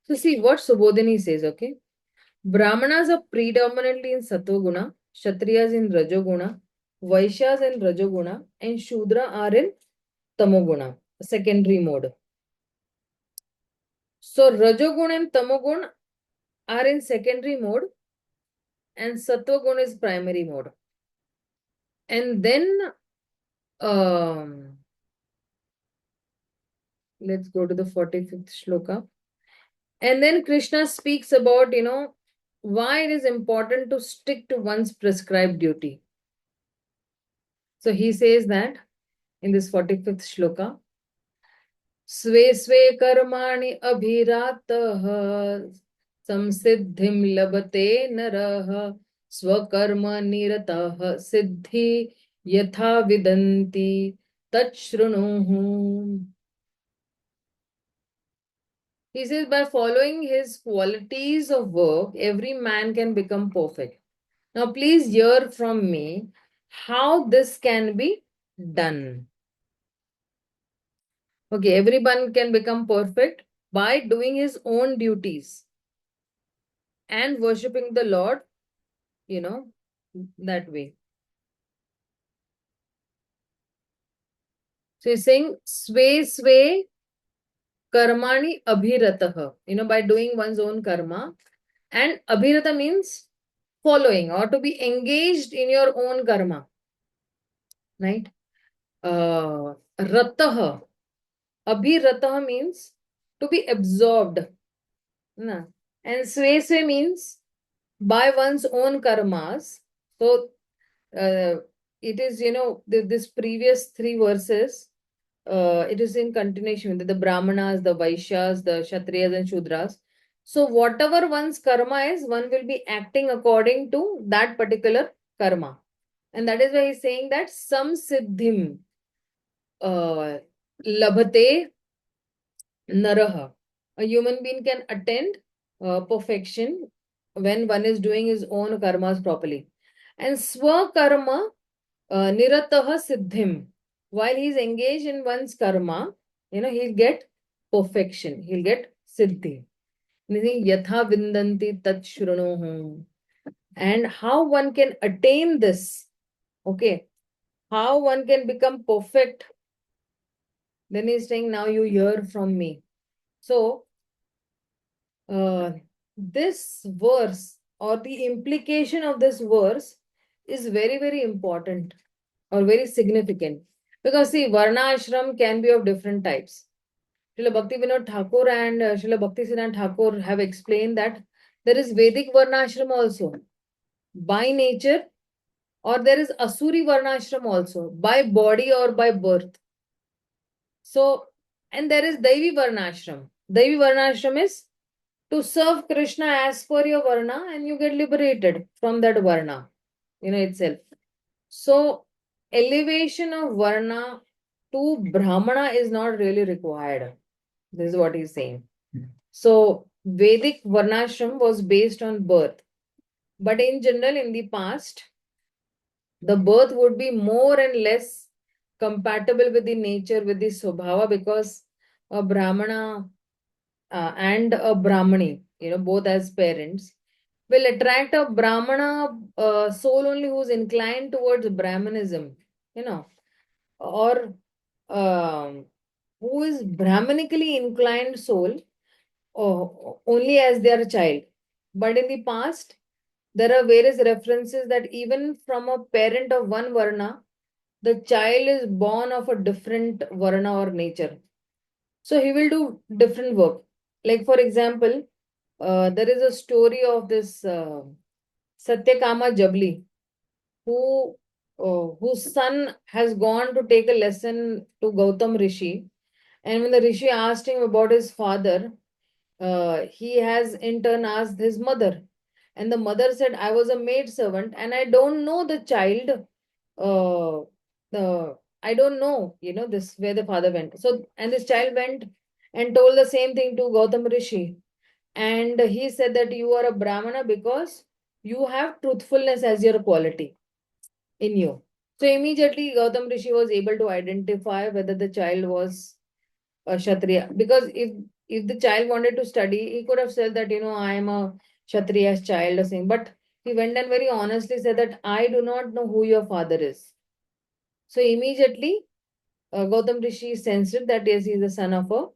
So see what Subodhini says, okay? Brahmanas are predominantly in Satoguna, Kshatriyas in Rajoguna, Vaishyas in Rajoguna, and Shudra are in Tamoguna, secondary mode. So Rajogun and Tamogun are in secondary mode, and Satoguna is primary mode. And then let's go to the 45th shloka. And then Krishna speaks about, why it is important to stick to one's prescribed duty. So he says that in this 45th shloka, स्वे स्वे कर्माणि अभिरातः संसिद्धिं लभते नरः स्वकर्म निरतः सिद्धि यथा विदन्ति तच्छृणुः. He says by following his qualities of work, every man can become perfect. Now please hear from me how this can be done. Okay, everyone can become perfect by doing his own duties and worshipping the Lord, that way. So he's saying, Sve Sve Karmani Abhiratah, by doing one's own karma. And Abhirata means following or to be engaged in your own karma, right? Ratah, Abhiratah means to be absorbed. Na? And Sve Sve means by one's own karmas. So it is, this previous three verses, it is in continuation with the Brahmanas, the Vaishyas, the Kshatriyas and Shudras. So whatever one's karma is, one will be acting according to that particular karma. And that is why he's saying that some siddhim labhate naraha. A human being can attain perfection when one is doing his own karmas properly. And swakarma nirataha siddhim. While he is engaged in one's karma, he'll get perfection. He'll get siddhi. Yatha vindanti tat shrunuhu. And how one can attain this, okay? How one can become perfect Then he's saying, now you hear from me. So, this verse or the implication of this verse is very, very important or very significant. Because see, Varna ashram can be of different types. Srila Bhakti Vinod Thakur and Srila Bhakti Siddhanta Thakur have explained that there is Vedic Varna ashram also by nature, or there is Asuri Varna ashram also by body or by birth. So, and there is Devi Varna ashram. Devi Varna ashram is to serve Krishna as per your Varna and you get liberated from that Varna, itself. So, elevation of Varna to Brahmana is not really required. This is what he's saying. So, Vedic Varnashram was based on birth. But in general, in the past, the birth would be more and less compatible with the nature, with the Swabhava, because a Brahmana and a Brahmani, both as parents, will attract a Brahmana soul only who's inclined towards Brahmanism, or who is Brahmanically inclined soul only as their child. But in the past, there are various references that even from a parent of one Varna, the child is born of a different Varna or nature. So he will do different work. Like, for example, there is a story of this Satyakama Jabli, whose son has gone to take a lesson to Gautam Rishi. And when the Rishi asked him about his father, he has in turn asked his mother. And the mother said, I was a maid servant and I don't know the child. Uh, I don't know, this where the father went. So, and this child went and told the same thing to Gautam Rishi. And he said that you are a Brahmana because you have truthfulness as your quality in you. So immediately Gautam Rishi was able to identify whether the child was a Kshatriya. Because if the child wanted to study, he could have said that, I am a Kshatriya's child or something. But he went and very honestly said that I do not know who your father is. So immediately Gautam Rishi sensed it that yes, he is the son of a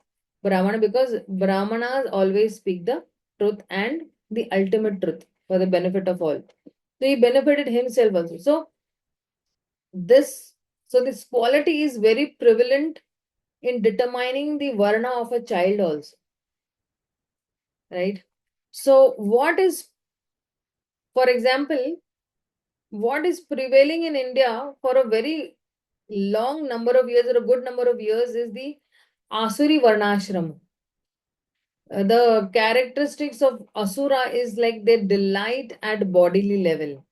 Brahmana, because Brahmanas always speak the truth and the ultimate truth for the benefit of all. So he benefited himself also. This so this quality is very prevalent in determining the Varna of a child also, right? So for example, what is prevailing in India for a very long number of years or a good number of years is the Asuri Varnashram. The characteristics of Asura is like they delight at bodily level.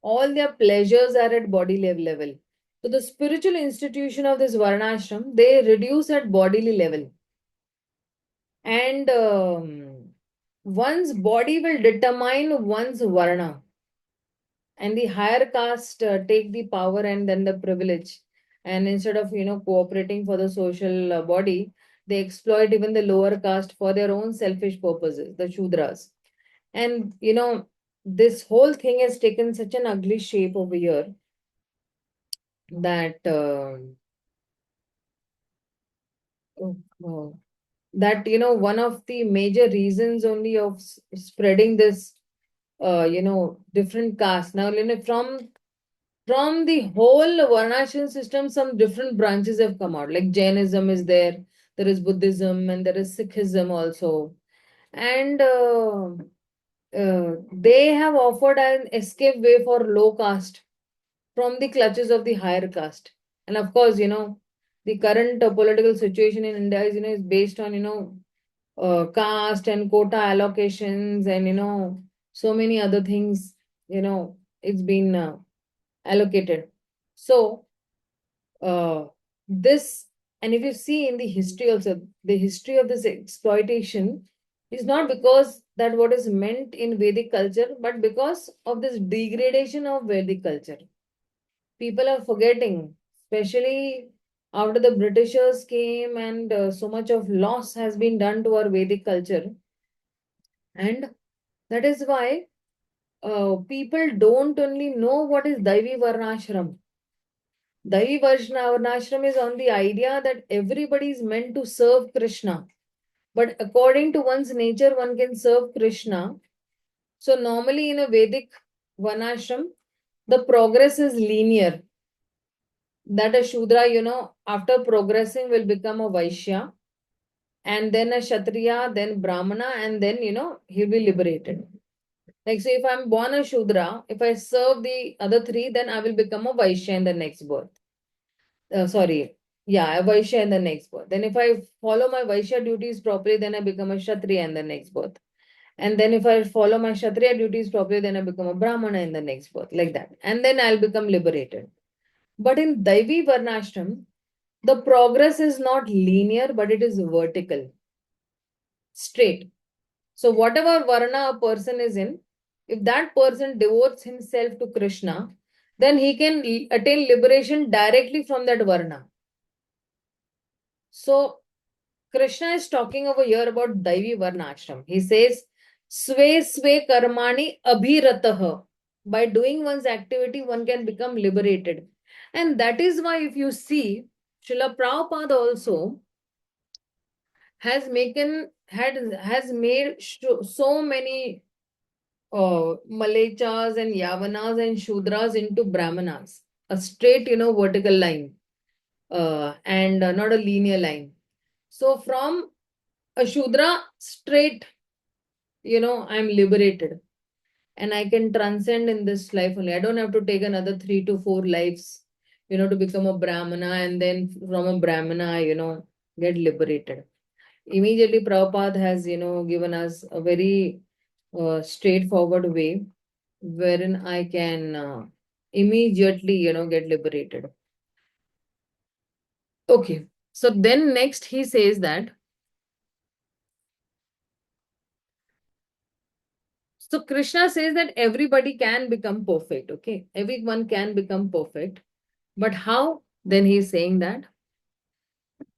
All their pleasures are at body level. So the spiritual institution of this Varnashram, they reduce at bodily level. And one's body will determine one's Varna. And the higher caste take the power and then the privilege. And instead of, cooperating for the social body, they exploit even the lower caste for their own selfish purposes, the Shudras. And, this whole thing has taken such an ugly shape over here that oh, oh, one of the major reasons only of spreading this different castes. Now, from the whole Varnashram system, some different branches have come out. Like Jainism is there is Buddhism, and there is Sikhism also. And they have offered an escape way for low caste from the clutches of the higher caste. And of course, the current political situation in India is, is based on, caste and quota allocations and, so many other things, it's been allocated. So, this, and if you see in the history also, the history of this exploitation is not because that what is meant in Vedic culture, but because of this degradation of Vedic culture. People are forgetting, especially after the Britishers came and so much of loss has been done to our Vedic culture. And that is why people don't only know what is Daivi Varnashram, Devi Varnashram is on the idea that everybody is meant to serve Krishna. But according to one's nature, one can serve Krishna. So normally in a Vedic Varnashram, the progress is linear. That a Shudra, after progressing will become a Vaishya, and then a Kshatriya, then Brahmana, and then, he'll be liberated. Like, say, if I'm born a Shudra, if I serve the other three, then I will become a Vaishya in the next birth. Sorry, yeah, a Vaishya in the next birth. Then if I follow my Vaishya duties properly, then I become a Kshatriya in the next birth. And then if I follow my Kshatriya duties properly, then I become a Brahmana in the next birth, like that. And then I'll become liberated. But in Daivi Varnashram, the progress is not linear, but it is vertical, straight. So whatever Varna a person is in, if that person devotes himself to Krishna, then he can attain liberation directly from that Varna. So Krishna is talking over here about Daivi Varnashram. He says, Sve Sve Karmani Abhiratah. By doing one's activity, one can become liberated. And that is why, if you see, Srila Prabhupada also has made so many Malechas and Yavanas and Shudras into Brahmanas. A straight, vertical line. And not a linear line. So from a Shudra, straight, I'm liberated. And I can transcend in this life only. I don't have to take another 3 to 4 lives, to become a Brahmana, and then from a Brahmana, get liberated. Immediately, Prabhupada has, given us a very straightforward way wherein I can immediately, get liberated. Okay. So then next he says that, so Krishna says that everybody can become perfect. Okay. Everyone can become perfect. But how? Then he is saying that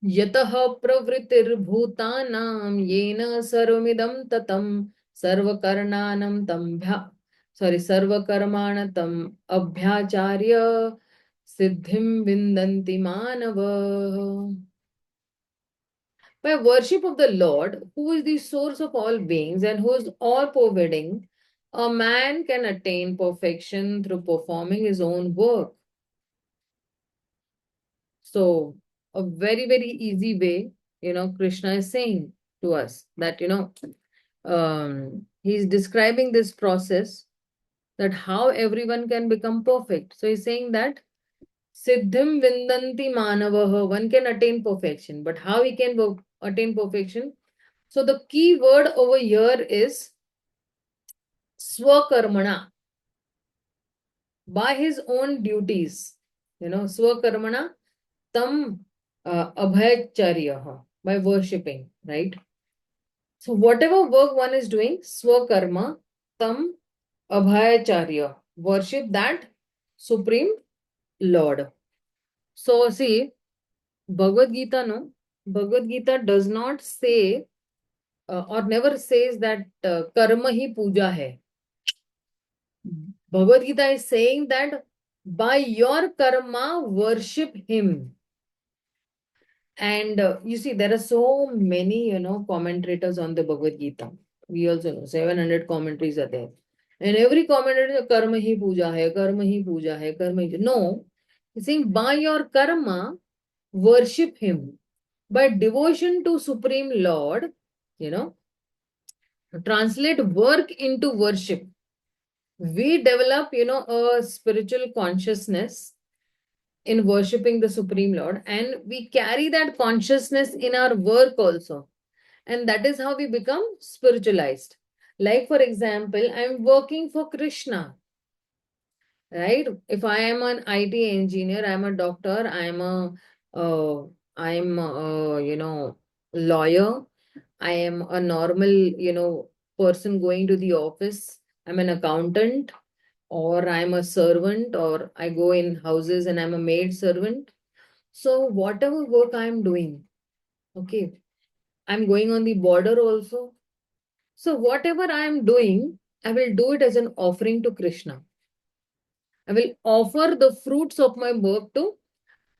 Yataha pravritirbhutanam yena sarvamidam tatam sarvakarnanam sarvakarmanatam abhyacharya siddhim vindanti manava. By worship of the Lord, who is the source of all beings and who is all pervading, a man can attain perfection through performing his own work. So, a very, very easy way, Krishna is saying to us that, he's describing this process, that how everyone can become perfect. So, he's saying that Siddhim Vindanti Manavaha, one can attain perfection. But how he can attain perfection? So, the key word over here is Swakarmana, by his own duties. Swakarmana tam abhayacharya, by worshipping, right? So whatever work one is doing, swakarma tam abhayacharya, worship that supreme Lord. So see, Bhagavad Gita, no? Bhagavad Gita does not say or never says that karma hi puja hai. Bhagavad Gita is saying that by your karma, worship him. And you see, there are so many, commentators on the Bhagavad Gita. We also know 700 commentaries are there. And every commentator is karma hi puja hai, karma hi puja hai, karma hi. No, he's saying by your karma, worship him. By devotion to Supreme Lord, translate work into worship. We develop, a spiritual consciousness in worshipping the Supreme Lord, and we carry that consciousness in our work also. And that is how we become spiritualized. Like, for example, I'm working for Krishna, right? If I am an IT engineer, I'm a doctor, lawyer, I am a normal, person going to the office, I'm an accountant, or I'm a servant, or I go in houses and I'm a maid servant. So whatever work I'm doing, okay, I'm going on the border also. So whatever I am doing, I will do it as an offering to Krishna. I will offer the fruits of my work to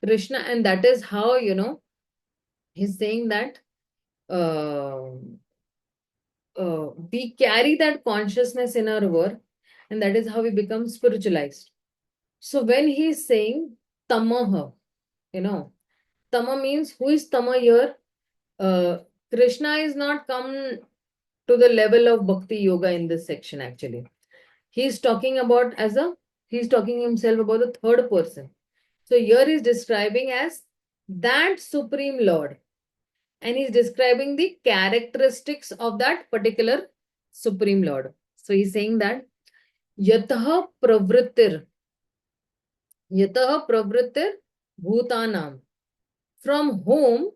Krishna, and that is how, he's saying that we carry that consciousness in our work, and that is how we become spiritualized. So when he's saying tamaha, tama means who is tama here? Uh, Krishna is not come to the level of bhakti yoga in this section actually. He's talking about he's talking himself about the third person. So here he's describing as that Supreme Lord, and he's describing the characteristics of that particular Supreme Lord. So he's saying that yataha pravrittir, yataha pravrittir bhutanam, from whom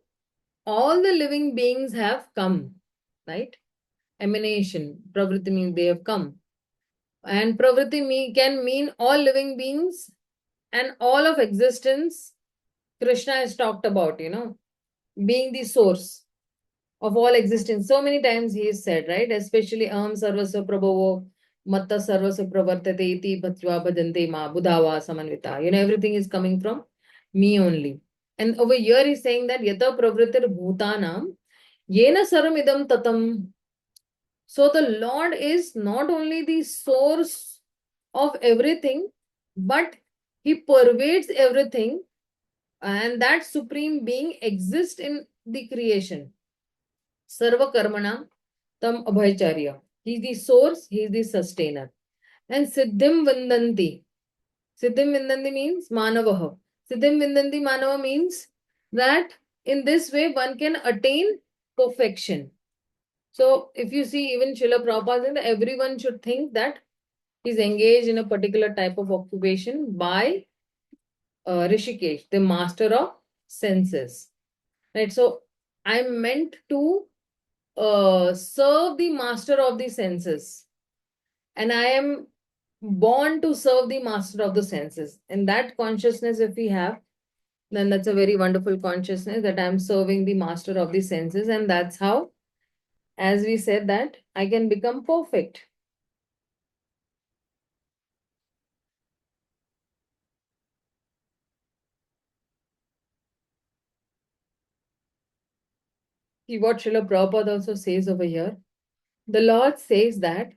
all the living beings have come, right? Emanation, pravritti means they have come. And can mean all living beings and all of existence. Krishna has talked about, being the source of all existence. So many times he is said, right? Especially aham sarvasva prabhavo matta sarvasva pravartate iti bhatva bhajante ma budhava samanvita. Everything is coming from me only. And over here he's saying that yata pravritir bhutanam yena saram idam tatam. So the Lord is not only the source of everything, but he pervades everything, and that supreme being exists in the creation. Sarva karmana tam abhayacharya. He is the source, he is the sustainer. And siddhim vandanti. Siddhim vandanti means manavaha. Siddhim vandanti manava means that in this way one can attain perfection. So if you see even Srila Prabhupada said that everyone should think that he's engaged in a particular type of occupation by Rishikesh, the master of senses. Right. So I'm meant to serve the master of the senses. And I am born to serve the master of the senses. And that consciousness, if we have, then that's a very wonderful consciousness that I'm serving the master of the senses. And that's how, as we said, that I can become perfect. See what Srila Prabhupada also says over here. The Lord says that,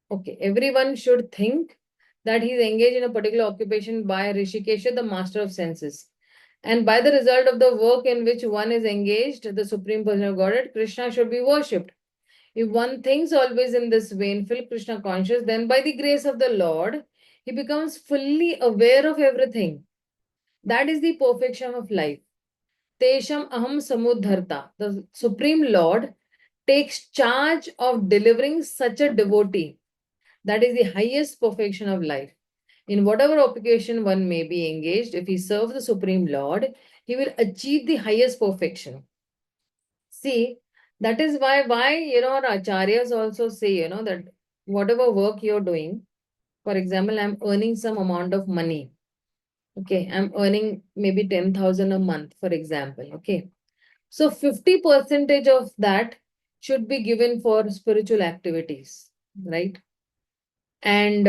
okay, everyone should think that he's engaged in a particular occupation by Rishikesha, the master of senses. And by the result of the work in which one is engaged, the Supreme Person of Godhead, Krishna should be worshipped. If one thinks always in this way and feel Krishna conscious, then by the grace of the Lord, he becomes fully aware of everything. That is the perfection of life. Tesham aham samudharta. The Supreme Lord takes charge of delivering such a devotee. That is the highest perfection of life. In whatever occupation one may be engaged, if he serves the Supreme Lord, he will achieve the highest perfection. See, that is why our acharyas also say, that whatever work you're doing, for example, I'm earning some amount of money. Okay, I'm earning maybe 10,000 a month, for example. Okay. So 50% of that should be given for spiritual activities, right? And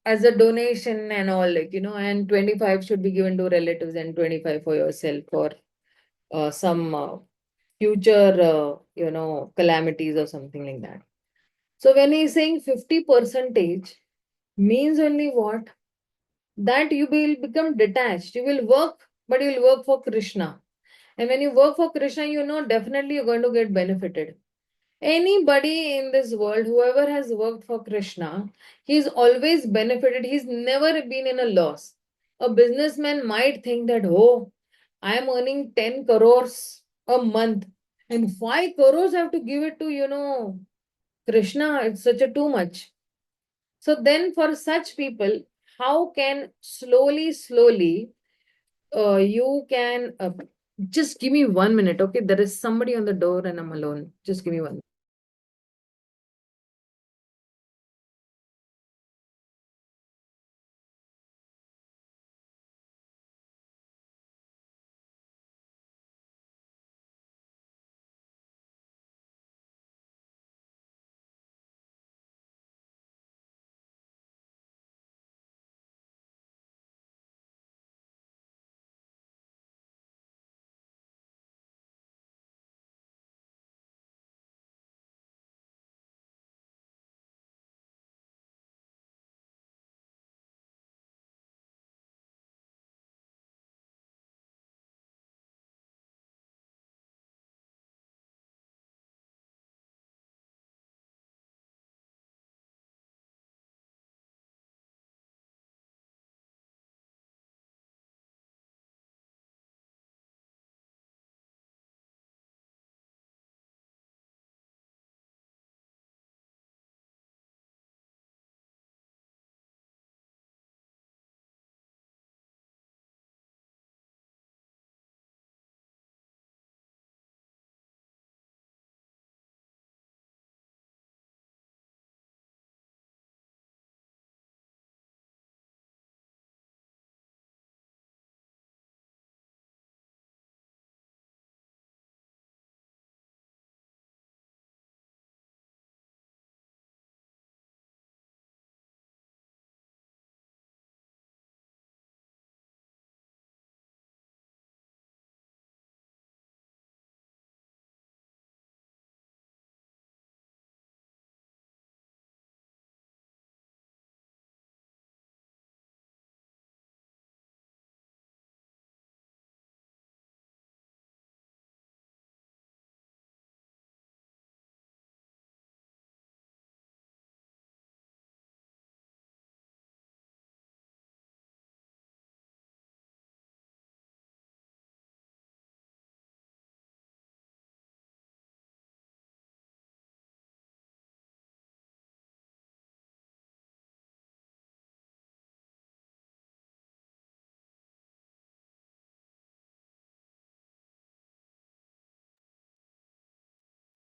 as a donation and all, and 25 should be given to relatives and 25 for yourself for some future, calamities or something like that. So when he's saying 50 percentage means only what? That you will become detached. You will work, but you will work for Krishna. And when you work for Krishna, definitely you're going to get benefited. Anybody in this world, whoever has worked for Krishna, he's always benefited. He's never been in a loss. A businessman might think that, oh, I'm earning 10 crores a month and 5 crores I have to give it to, Krishna. It's such a too much. So then for such people, how can slowly, you can just give me 1 minute. Okay. There is somebody on the door and I'm alone. Just give me one.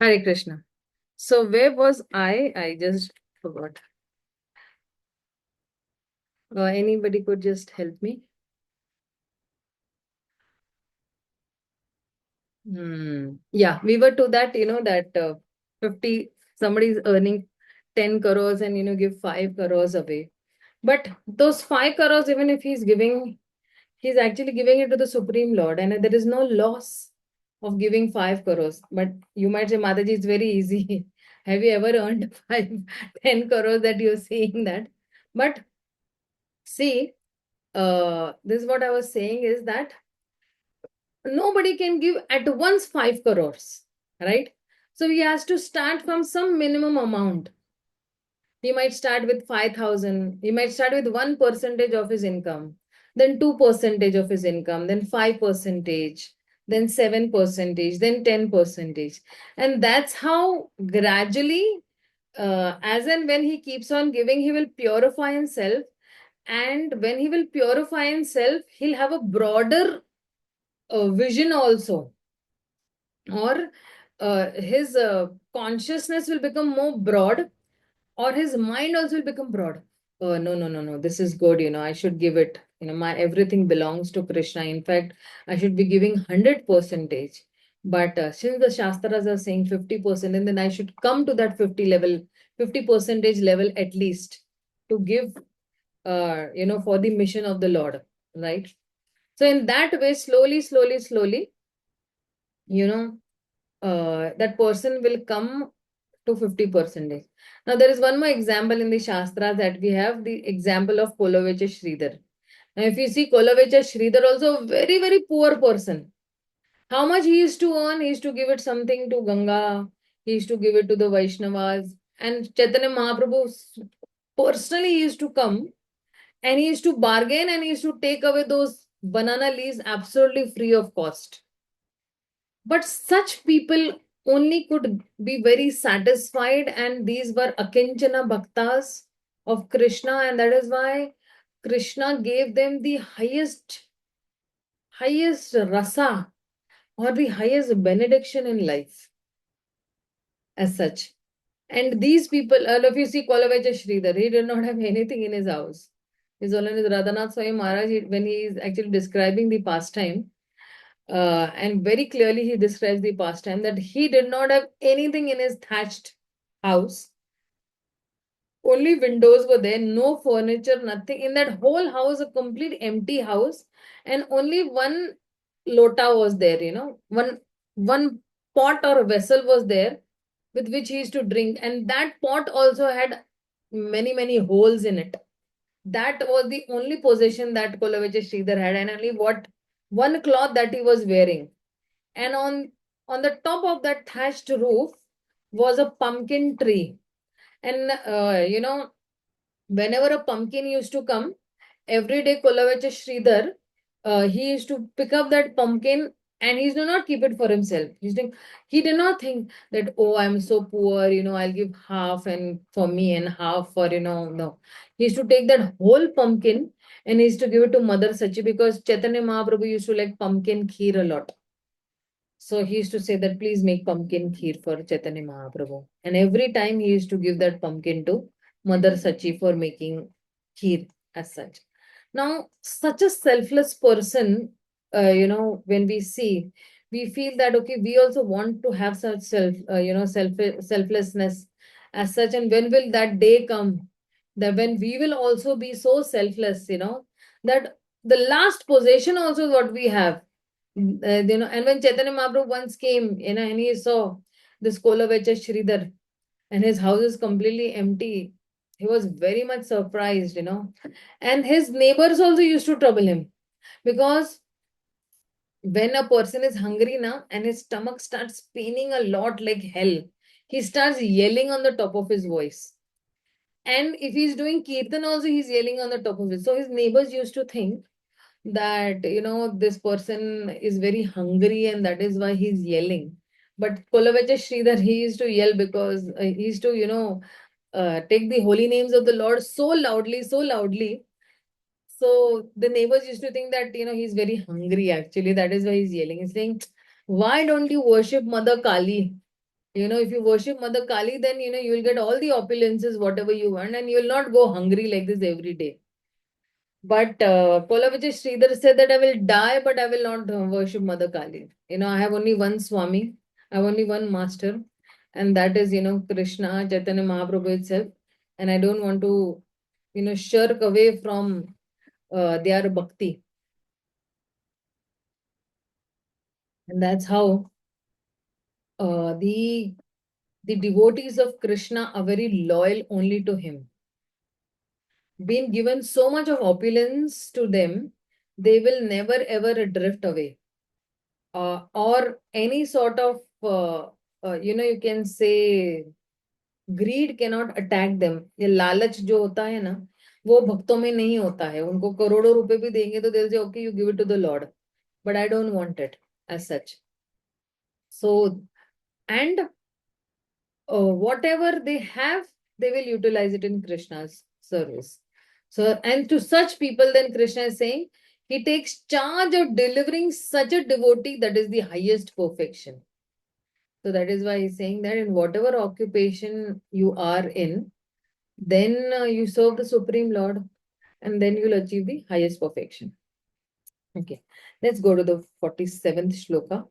Hare Krishna. So where was I? I just forgot. Anybody could just help me? Yeah, we were to that, that 50, somebody is earning 10 crores and, give 5 crores away. But those 5 crores, even if he's giving, he's actually giving it to the Supreme Lord, and there is no loss of giving 5 crores. But you might say, Mataji, it's very easy. Have you ever earned 10 crores that you're saying that? But see, this is what I was saying is that nobody can give at once 5 crores, right? So he has to start from some minimum amount. He might start with 5,000. He might start with 1% of his income, then 2% of his income, then 5%, then 7%, then 10%. And that's how gradually, as and when he keeps on giving, he will purify himself. And when he will purify himself, he'll have a broader vision also, or his consciousness will become more broad, or his mind also will become broad. No, no, no, no, this is good, I should give it, my everything belongs to Krishna. In fact, I should be giving 100%. But since the Shastras are saying 50%, and then I should come to that 50% level at least, to give, for the mission of the Lord, right? So in that way, slowly, slowly, slowly, you know, that person will come to 50%. Now, there is one more example in the Shastras, that we have the example of Kolavecha Sridhar. Now, if you see Kolavecha Sridhar, also a very, very poor person. How much he used to earn? He used to give it something to Ganga, he used to give it to the Vaishnavas, and Chaitanya Mahaprabhu personally used to come, and he used to bargain, and he used to take away those banana leaves absolutely free of cost. But such people only could be very satisfied, and these were Akinchana Bhaktas of Krishna, and that is why Krishna gave them the highest rasa, or the highest benediction in life as such. And these people, if you see Kolavacha Sridhar, he did not have anything in his house. His only Radhanath Swami Maharaj, when he is actually describing the pastime, and very clearly he describes the pastime, that he did not have anything in his thatched house. Only windows were there, no furniture, nothing. In that whole house, a complete empty house, and only one lota was there, one pot or vessel was there with which he used to drink, and that pot also had many, many holes in it. That was the only possession that Kolavecha Sridhar had, and only what one cloth that he was wearing. And on the top of that thatched roof was a pumpkin tree. And whenever a pumpkin used to come, every day Kolavecha Sridhar, he used to pick up that pumpkin, and he used to not keep it for himself. He did not think that, oh, I'm so poor, I'll give half and for me and half for, no. He used to take that whole pumpkin, and he used to give it to Mother Sachi, because Chaitanya Mahaprabhu used to like pumpkin kheer a lot. So he used to say that, please make pumpkin kheer for Chaitanya Mahaprabhu. And every time he used to give that pumpkin to Mother Sachi for making kheer as such. Now, such a selfless person, when we see, we feel that, okay, we also want to have such selflessness as such. And when will that day come, that when we will also be so selfless, that the last possession also is what we have. And when Chaitanya Mahaprabhu once came, and he saw this Kolavecha Sridhar, and his house is completely empty, he was very much surprised, And his neighbors also used to trouble him, because when a person is hungry now, and his stomach starts paining a lot like hell, he starts yelling on the top of his voice. And if he's doing kirtan also, he's yelling on the top of it. So his neighbors used to think that, this person is very hungry, and that is why he's yelling. But Kolavecha Sridhar, he used to yell because he used to, take the holy names of the Lord so loudly, so loudly. So the neighbors used to think that, he's very hungry actually. That is why he's yelling. He's saying, why don't you worship Mother Kali? If you worship Mother Kali, then you will get all the opulences, whatever you want, and you will not go hungry like this every day. But Polavijay Sridhar said that I will die, but I will not worship Mother Kali. I have only one Swami, I have only one master, and that is, Krishna, Chaitanya Mahaprabhu itself. And I don't want to, shirk away from their bhakti. And that's how the devotees of Krishna are very loyal only to him. Been given so much of opulence to them, they will never ever drift away. Or any sort of, you can say, greed cannot attack them. ये लालच जो होता है ना, वो भक्तों में नहीं होता है. उनको करोड़ों रुपए भी देंगे तो they'll say, okay, you give it to the Lord. But I don't want it as such. So, and whatever they have, they will utilize it in Krishna's service. So, and to such people, then Krishna is saying, he takes charge of delivering such a devotee, that is the highest perfection. So that is why he's saying that in whatever occupation you are in, then you serve the Supreme Lord, and then you'll achieve the highest perfection. Okay, let's go to the 47th shloka.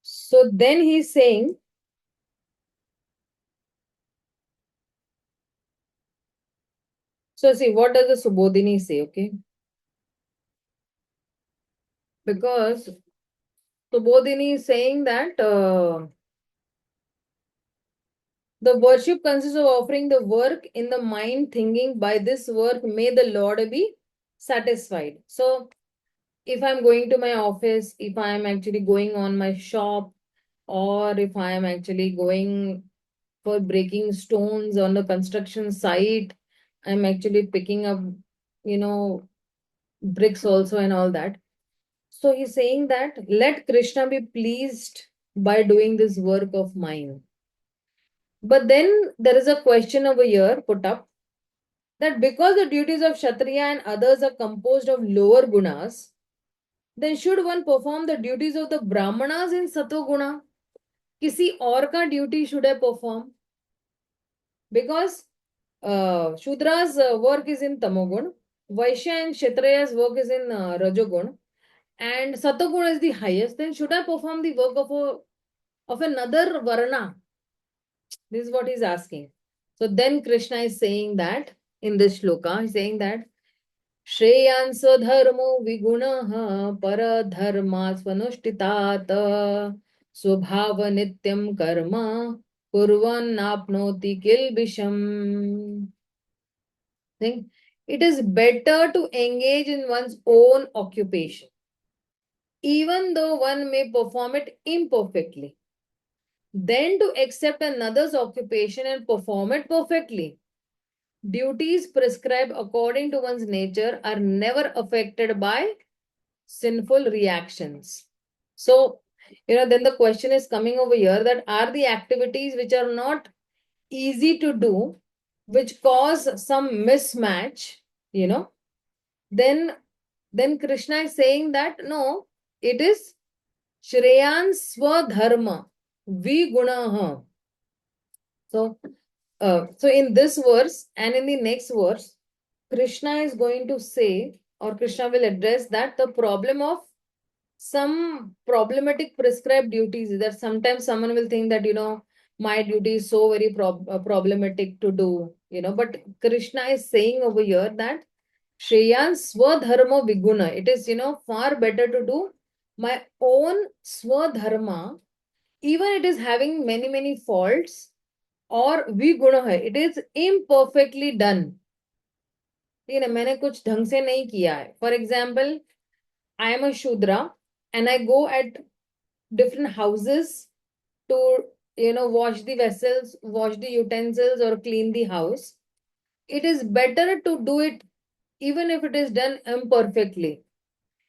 So then he's saying, so see, what does the Subodhini say? Okay, because Subodhini is saying that the worship consists of offering the work in the mind, thinking, by this work may the Lord be satisfied. So if I'm going to my office, if I'm actually going on my shop, or if I am actually going for breaking stones on the construction site, I'm actually picking up, bricks also and all that. So he's saying that let Krishna be pleased by doing this work of mine. But then there is a question over here put up, that because the duties of Kshatriya and others are composed of lower gunas, then should one perform the duties of the Brahmanas in Satoguna? किसी और का duty should I perform, because Shudra's work is in tamogun, vaishya and kshatriya's work is in rajogun, and satoguna is the highest. Then should I perform the work of another varna? This is what he's asking. So then Krishna is saying that in this shloka, he's saying that Shreyans धर्मो विगुणः परधर्मा स्वनुष्ठितात् स्वभाव नित्यं कर्म कुर्वन्नाप्नोति किल्बिषम्. Think it is better to engage in one's own occupation, even though one may perform it imperfectly, than to accept another's occupation and perform it perfectly. Duties prescribed according to one's nature are never affected by sinful reactions. So, then the question is coming over here, that are the activities which are not easy to do, which cause some mismatch, then Krishna is saying that no, it is Shreyan Swadharma Vigunaha. So in this verse and in the next verse, Krishna is going to say, or Krishna will address that the problem of some problematic prescribed duties is that sometimes someone will think that, my duty is so very problematic to do, but Krishna is saying over here that Shreyan Swadharma Viguna. It is, far better to do my own Swadharma, even it is having many, many faults, और विगुण है, it is imperfectly done. ठीक है, मैंने कुछ ढंग से नहीं किया है. For example, I am a Shudra and I go at different houses to, wash the vessels, wash the utensils, or clean the house. It is better to do it even if it is done imperfectly.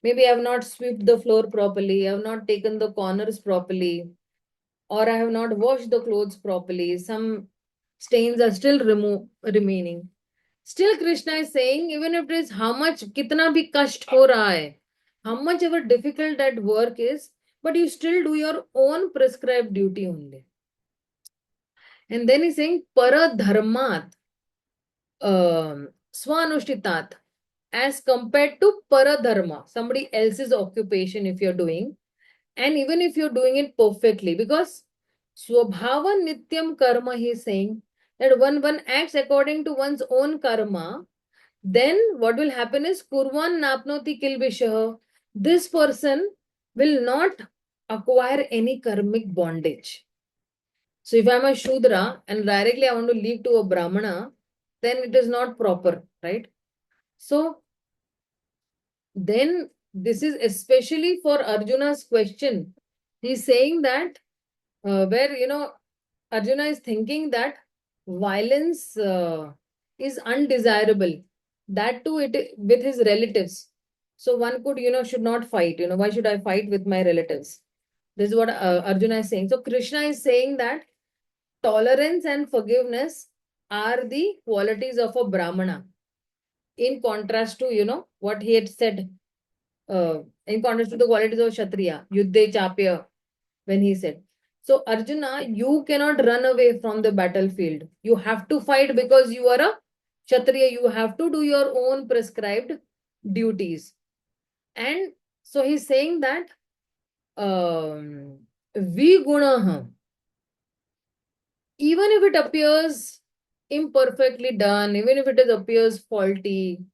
Maybe I have not swept the floor properly, I have not taken the corners properly, or I have not washed the clothes properly. Some stains are still remaining. Still Krishna is saying, even if it is how much, kitna bhi kasht ho raha hai, how much ever difficult that work is, but you still do your own prescribed duty only. And then he's saying paradharmat swanushtitat, as compared to paradharma, somebody else's occupation if you're doing, and even if you're doing it perfectly, because swabhava nityam karma, he's saying that when one acts according to one's own karma, then what will happen is kurvan napnoti kilbishah, this person will not acquire any karmic bondage. So if I'm a Shudra and directly I want to leave to a Brahmana, then it is not proper, right? So then this is especially for Arjuna's question. He's saying that where, Arjuna is thinking that violence is undesirable. That too, it with his relatives. So one could, should not fight. Why should I fight with my relatives? This is what Arjuna is saying. So Krishna is saying that tolerance and forgiveness are the qualities of a Brahmana, in contrast to, what he had said, in contrast to the qualities of Kshatriya, Yuddhe Chapya, when he said. So, Arjuna, you cannot run away from the battlefield. You have to fight because you are a Kshatriya. You have to do your own prescribed duties. And so he's saying that Vigunaha, even if it appears imperfectly done, even if it appears faulty,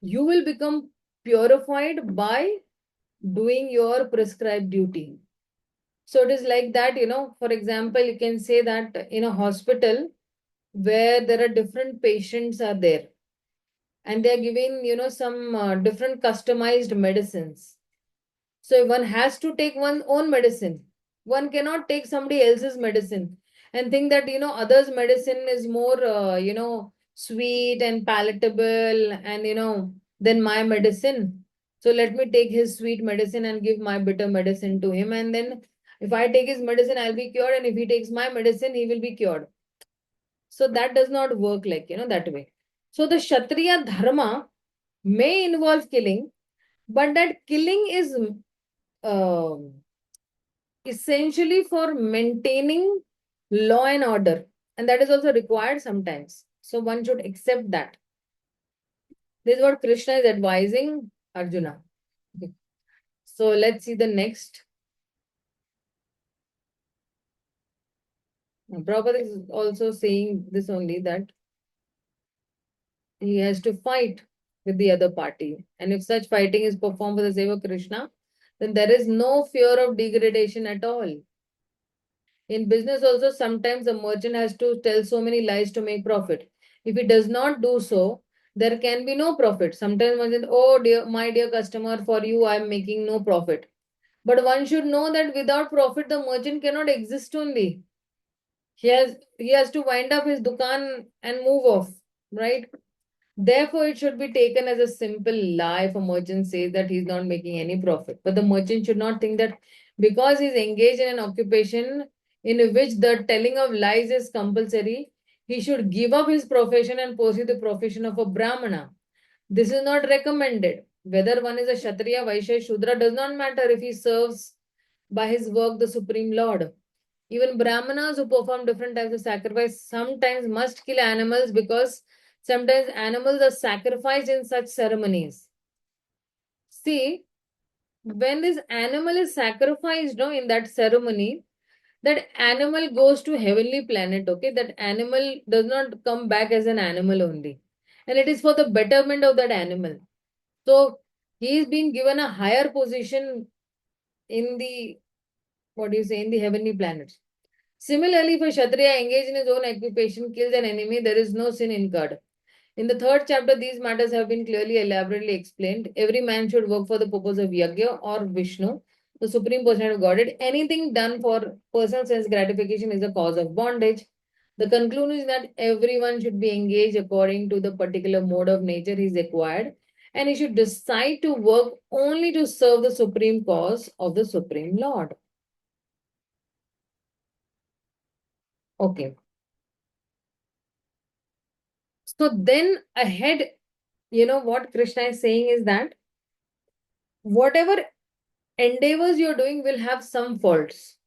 you will become purified by doing your prescribed duty. So it is like that, for example, you can say that in a hospital where there are different patients are there and they are giving, some different customized medicines. So one has to take one's own medicine. One cannot take somebody else's medicine and think that, others' medicine is more, sweet and palatable and, than my medicine. So let me take his sweet medicine and give my bitter medicine to him. And then if I take his medicine, I'll be cured. And if he takes my medicine, he will be cured. So that does not work like, that way. So the Kshatriya dharma may involve killing, but that killing is essentially for maintaining law and order, and that is also required sometimes. So one should accept that. This is what Krishna is advising Arjuna. Okay. So let's see the next. Prabhupada is also saying this only, that he has to fight with the other party, and if such fighting is performed for the sake of Krishna, then there is no fear of degradation at all. In business also, sometimes a merchant has to tell so many lies to make profit. If he does not do so, there can be no profit. Sometimes one says, oh dear, my dear customer, for you I am making no profit. But one should know that without profit, the merchant cannot exist only. He has to wind up his dukan and move off, right? Therefore, it should be taken as a simple lie if a merchant says that he's not making any profit. But the merchant should not think that because he's engaged in an occupation in which the telling of lies is compulsory, he should give up his profession and pursue the profession of a Brahmana. This is not recommended. Whether one is a Kshatriya, Vaishya, Shudra does not matter if he serves by his work the Supreme Lord. Even Brahmanas who perform different types of sacrifice sometimes must kill animals because sometimes animals are sacrificed in such ceremonies. See, when this animal is sacrificed, no, in that ceremony, that animal goes to heavenly planet, okay? That animal does not come back as an animal only. And it is for the betterment of that animal. So, he is being given a higher position in the, what do you say, in the heavenly planets. Similarly, for Kshatriya engaged in his own occupation, kills an enemy, there is no sin incurred. In the third chapter, these matters have been clearly elaborately explained. Every man should work for the purpose of Yajna or Vishnu, the Supreme Personality of Godhead. Anything done for personal sense gratification is a cause of bondage. The conclusion is that everyone should be engaged according to the particular mode of nature he is acquired, and he should decide to work only to serve the supreme cause of the Supreme Lord. Okay. So then ahead, what Krishna is saying is that whatever endeavors you're doing will have some faults.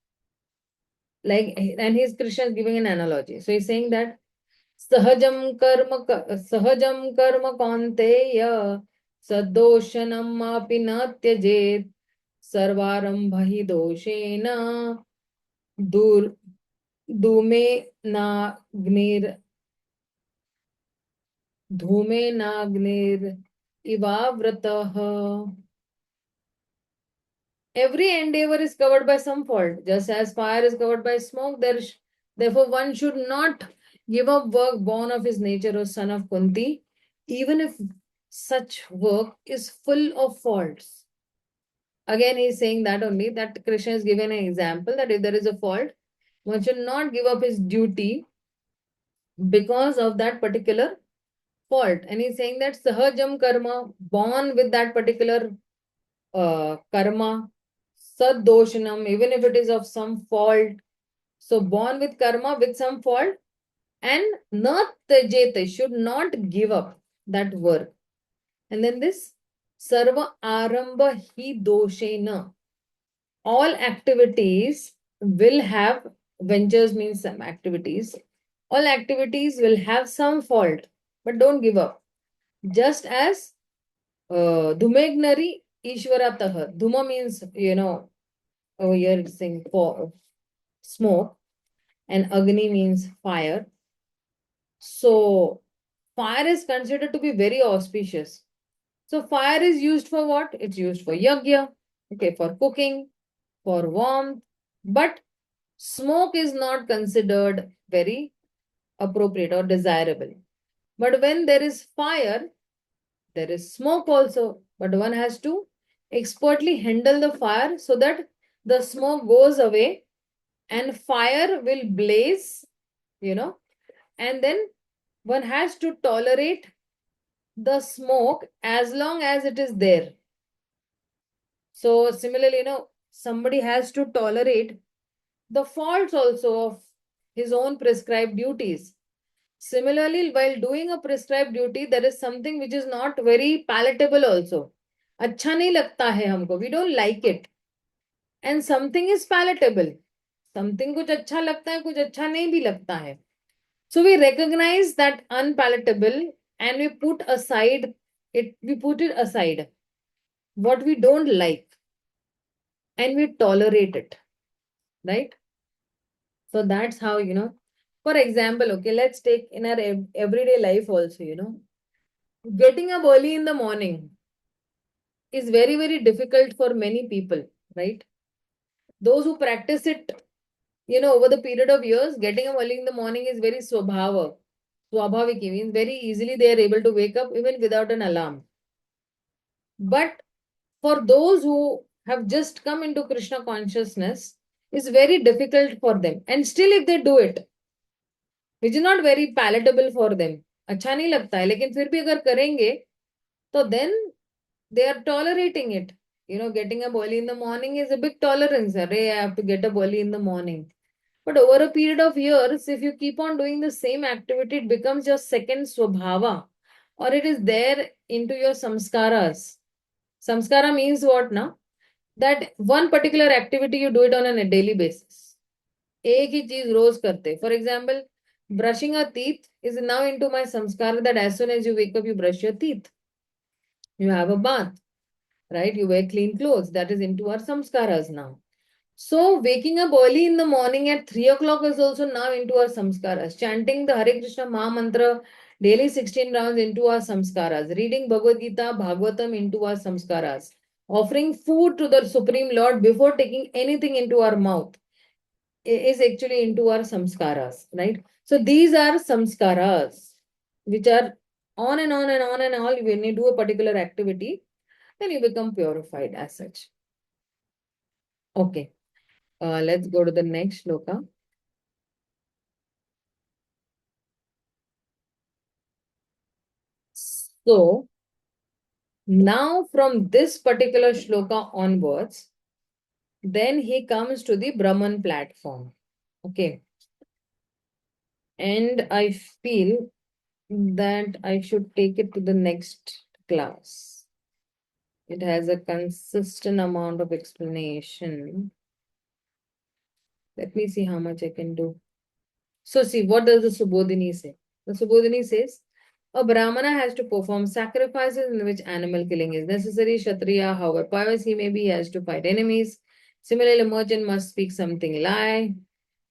Like, and Krishna is giving an analogy. So he's saying that सहजं कर्म कौन्तेय सदोषनमापि न त्यजेत् सर्वारंभ हि दोषेण दूर धूमे नाग्निर धूमे नाग्निर इवावृतः. Every endeavor is covered by some fault. Just as fire is covered by smoke, therefore one should not give up work born of his nature or son of Kunti, even if such work is full of faults. Again, he is saying that only, that Krishna is given an example that if there is a fault, one should not give up his duty because of that particular fault. And he's saying that sahajam karma, born with that particular karma, sadoshanam, even if it is of some fault. So born with karma with some fault, and not tajete, should not give up that work. And then this sarva aramba hi doshena, all activities will have, ventures means some activities, all activities will have some fault, but don't give up. Just as dhumegnari ishwaratah, dhuma means, over here it's saying for smoke, and agni means fire. So fire is considered to be very auspicious. So fire is used for what? It's used for yagya, okay, for cooking, for warmth, but smoke is not considered very appropriate or desirable. But when there is fire, there is smoke also, but one has to expertly handle the fire so that the smoke goes away and fire will blaze, and then one has to tolerate the smoke as long as it is there. So similarly, somebody has to tolerate the faults also of his own prescribed duties. Similarly, while doing a prescribed duty, there is something which is not very palatable also. अच्छा नहीं लगता है हमको, we don't like it. And something is palatable. Something कुछ अच्छा लगता है, कुछ अच्छा नहीं भी लगता है. So we recognize that unpalatable and we put it aside, what we don't like, and we tolerate it, right? So that's how, for example, okay, let's take in our everyday life also, getting up early in the morning is very, very difficult for many people, right? Those who practice it, over the period of years, getting up early in the morning is very swabhaviki, means very easily they are able to wake up even without an alarm. But for those who have just come into Krishna consciousness, it's very difficult for them. And still if they do it, which is not very palatable for them, अच्छा नहीं लगता है, लेकिन फिर भी अगर करेंगे, तो then they are tolerating it. Getting up early in the morning is a big tolerance. Array, I have to get up early in the morning. But over a period of years, if you keep on doing the same activity, it becomes your second swabhava, or it is there into your samskaras. Samskara means what now? That one particular activity you do it on a daily basis. एक ही चीज रोज करते. For example, brushing our teeth is now into my samskara that as soon as you wake up, you brush your teeth. You have a bath, right? You wear clean clothes. That is into our samskaras now. So waking up early in the morning at 3 o'clock is also now into our samskaras. Chanting the Hare Krishna Maha Mantra daily 16 rounds into our samskaras. Reading Bhagavad Gita, Bhagavatam into our samskaras. Offering food to the Supreme Lord before taking anything into our mouth is actually into our samskaras, right? So these are samskaras which are on and on and on and on. When you do a particular activity, then you become purified as such. Okay, let's go to the next shloka. So now from this particular shloka onwards, then he comes to the Brahman platform. Okay. And I feel that I should take it to the next class. It has a consistent amount of explanation. Let me see how much I can do. So see, what does the Subodhini say? The Subodhini says, a Brahmana has to perform sacrifices in which animal killing is necessary. Kshatriya, however pious he may be, has to fight enemies. Similarly, a merchant must speak something lie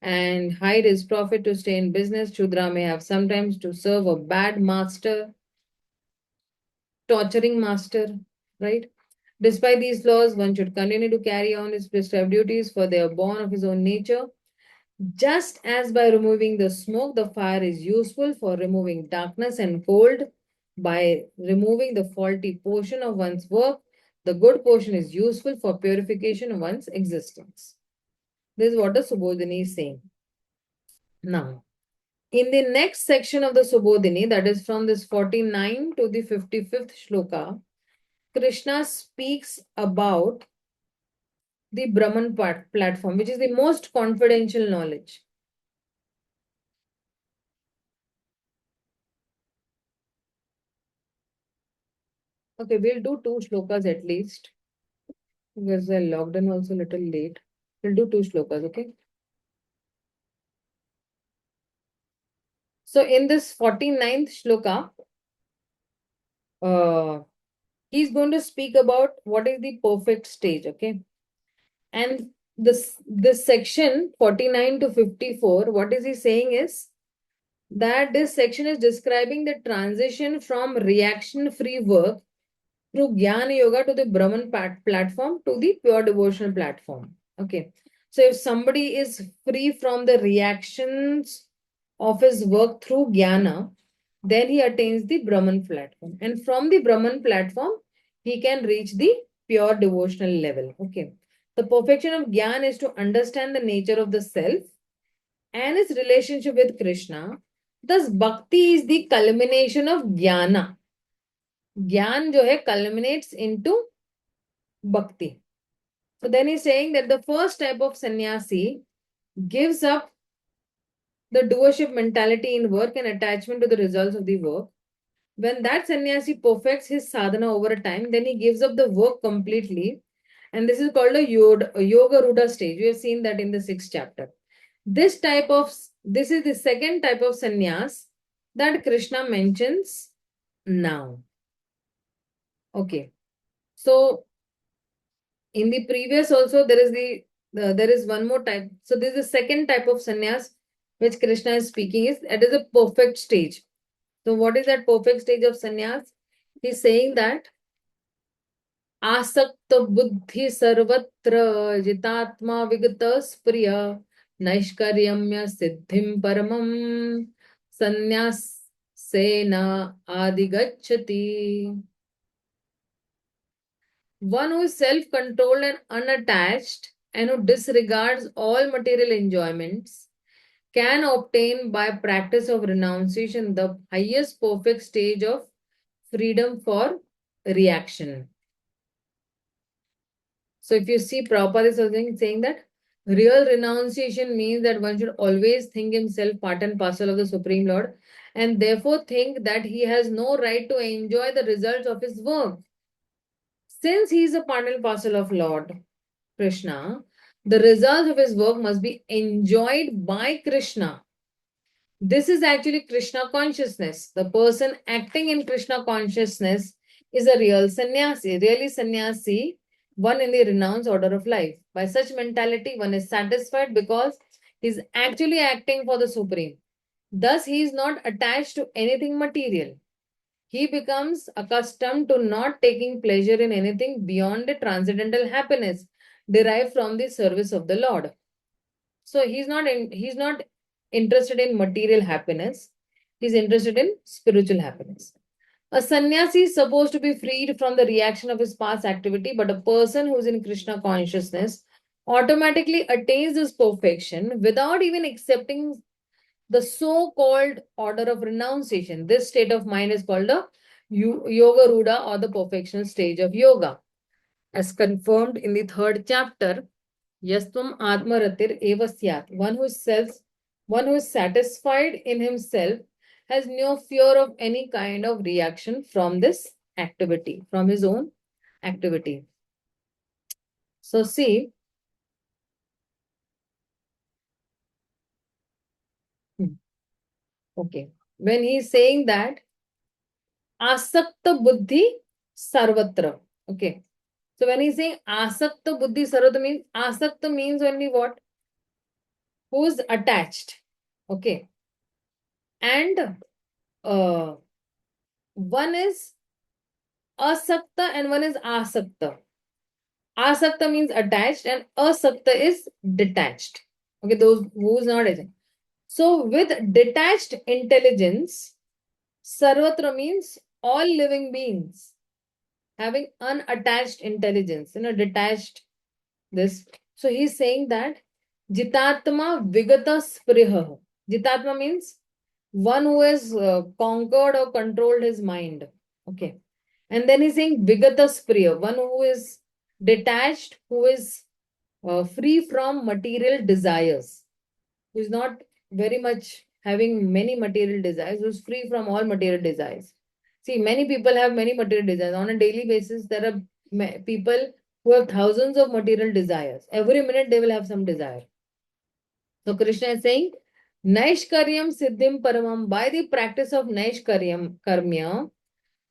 and hide his profit to stay in business. Shudra may have sometimes to serve a bad master, torturing master, right? Despite these laws, one should continue to carry on his prescribed duties, for they are born of his own nature. Just as by removing the smoke, the fire is useful for removing darkness and cold, by removing the faulty portion of one's work, the good portion is useful for purification of one's existence. This is what the Subodhini is saying. Now, in the next section of the Subodhini, that is from this 49 to the 55th shloka, Krishna speaks about the Brahman platform, which is the most confidential knowledge. Okay, we'll do 2 shlokas at least, because I logged in also a little late. We'll do 2 shlokas, okay? So in this 49th shloka, he's going to speak about what is the perfect stage, okay? And this section 49 to 54, what is he saying is that this section is describing the transition from reaction-free work through Jnana Yoga to the Brahman platform to the pure devotional platform. Okay. So if somebody is free from the reactions of his work through Jnana, then he attains the Brahman platform. And from the Brahman platform, he can reach the pure devotional level. Okay. The perfection of Jnana is to understand the nature of the self and its relationship with Krishna. Thus, Bhakti is the culmination of Jnana. Gyan जो है culminates into bhakti. So then he's saying that the first type of sannyasi gives up the doership mentality in work and attachment to the results of the work. When that sannyasi perfects his sadhana over a time, then he gives up the work completely. And this is called a yoga ruda stage. We have seen that in the 6th chapter. This is the second type of sannyas that Krishna mentions now. Okay. So in the previous also there is one more type. So this is the second type of sannyas which Krishna is speaking is, it is a perfect stage. So what is that perfect stage of sannyas? He's saying that asakta buddhi sarvatra jitatma vigata spriya naishkaryamya siddhim paramam sannyas sena adigachati. One who is self-controlled and unattached and who disregards all material enjoyments can obtain by practice of renunciation the highest perfect stage of freedom for reaction. So if you see Prabhupada is saying that real renunciation means that one should always think himself part and parcel of the Supreme Lord and therefore think that he has no right to enjoy the results of his work. Since he is a part and parcel of Lord Krishna, the results of his work must be enjoyed by Krishna. This is actually Krishna consciousness. The person acting in Krishna consciousness is a real sannyasi. Really sannyasi, one in the renounced order of life. By such mentality, one is satisfied because he is actually acting for the Supreme. Thus, he is not attached to anything material. He becomes accustomed to not taking pleasure in anything beyond the transcendental happiness derived from the service of the Lord. So he's not interested in material happiness. He's interested in spiritual happiness. A sannyasi is supposed to be freed from the reaction of his past activity, but a person who's in Krishna consciousness automatically attains this perfection without even accepting the so-called order of renunciation. This state of mind is called the yoga ruda or the perfectional stage of yoga. As confirmed in the 3rd chapter, Yastvam Atmaratir eva syat. One who is satisfied in himself has no fear of any kind of reaction from this activity, from his own activity. So see, okay, when he is saying that asakta buddhi sarvatra, okay. So when he's saying asakta buddhi sarvatra means asakta means only what? Who's attached, okay. And one is asakta and one is asakta. Asakta means attached and asakta is detached. Okay, those who's not attached. So with detached intelligence, sarvatra means all living beings having unattached intelligence, detached this. So he's saying that Jitatma Vigata Spriha. Jitatma means one who has conquered or controlled his mind. Okay. And then he's saying Vigata Spriya, one who is detached, who is free from material desires, who is not very much having many material desires, who is free from all material desires. See, many people have many material desires. On a daily basis, there are people who have thousands of material desires. Every minute, they will have some desire. So, Krishna is saying, Naishkaryam Siddhim Paramam, by the practice of Naishkaryam Karmya,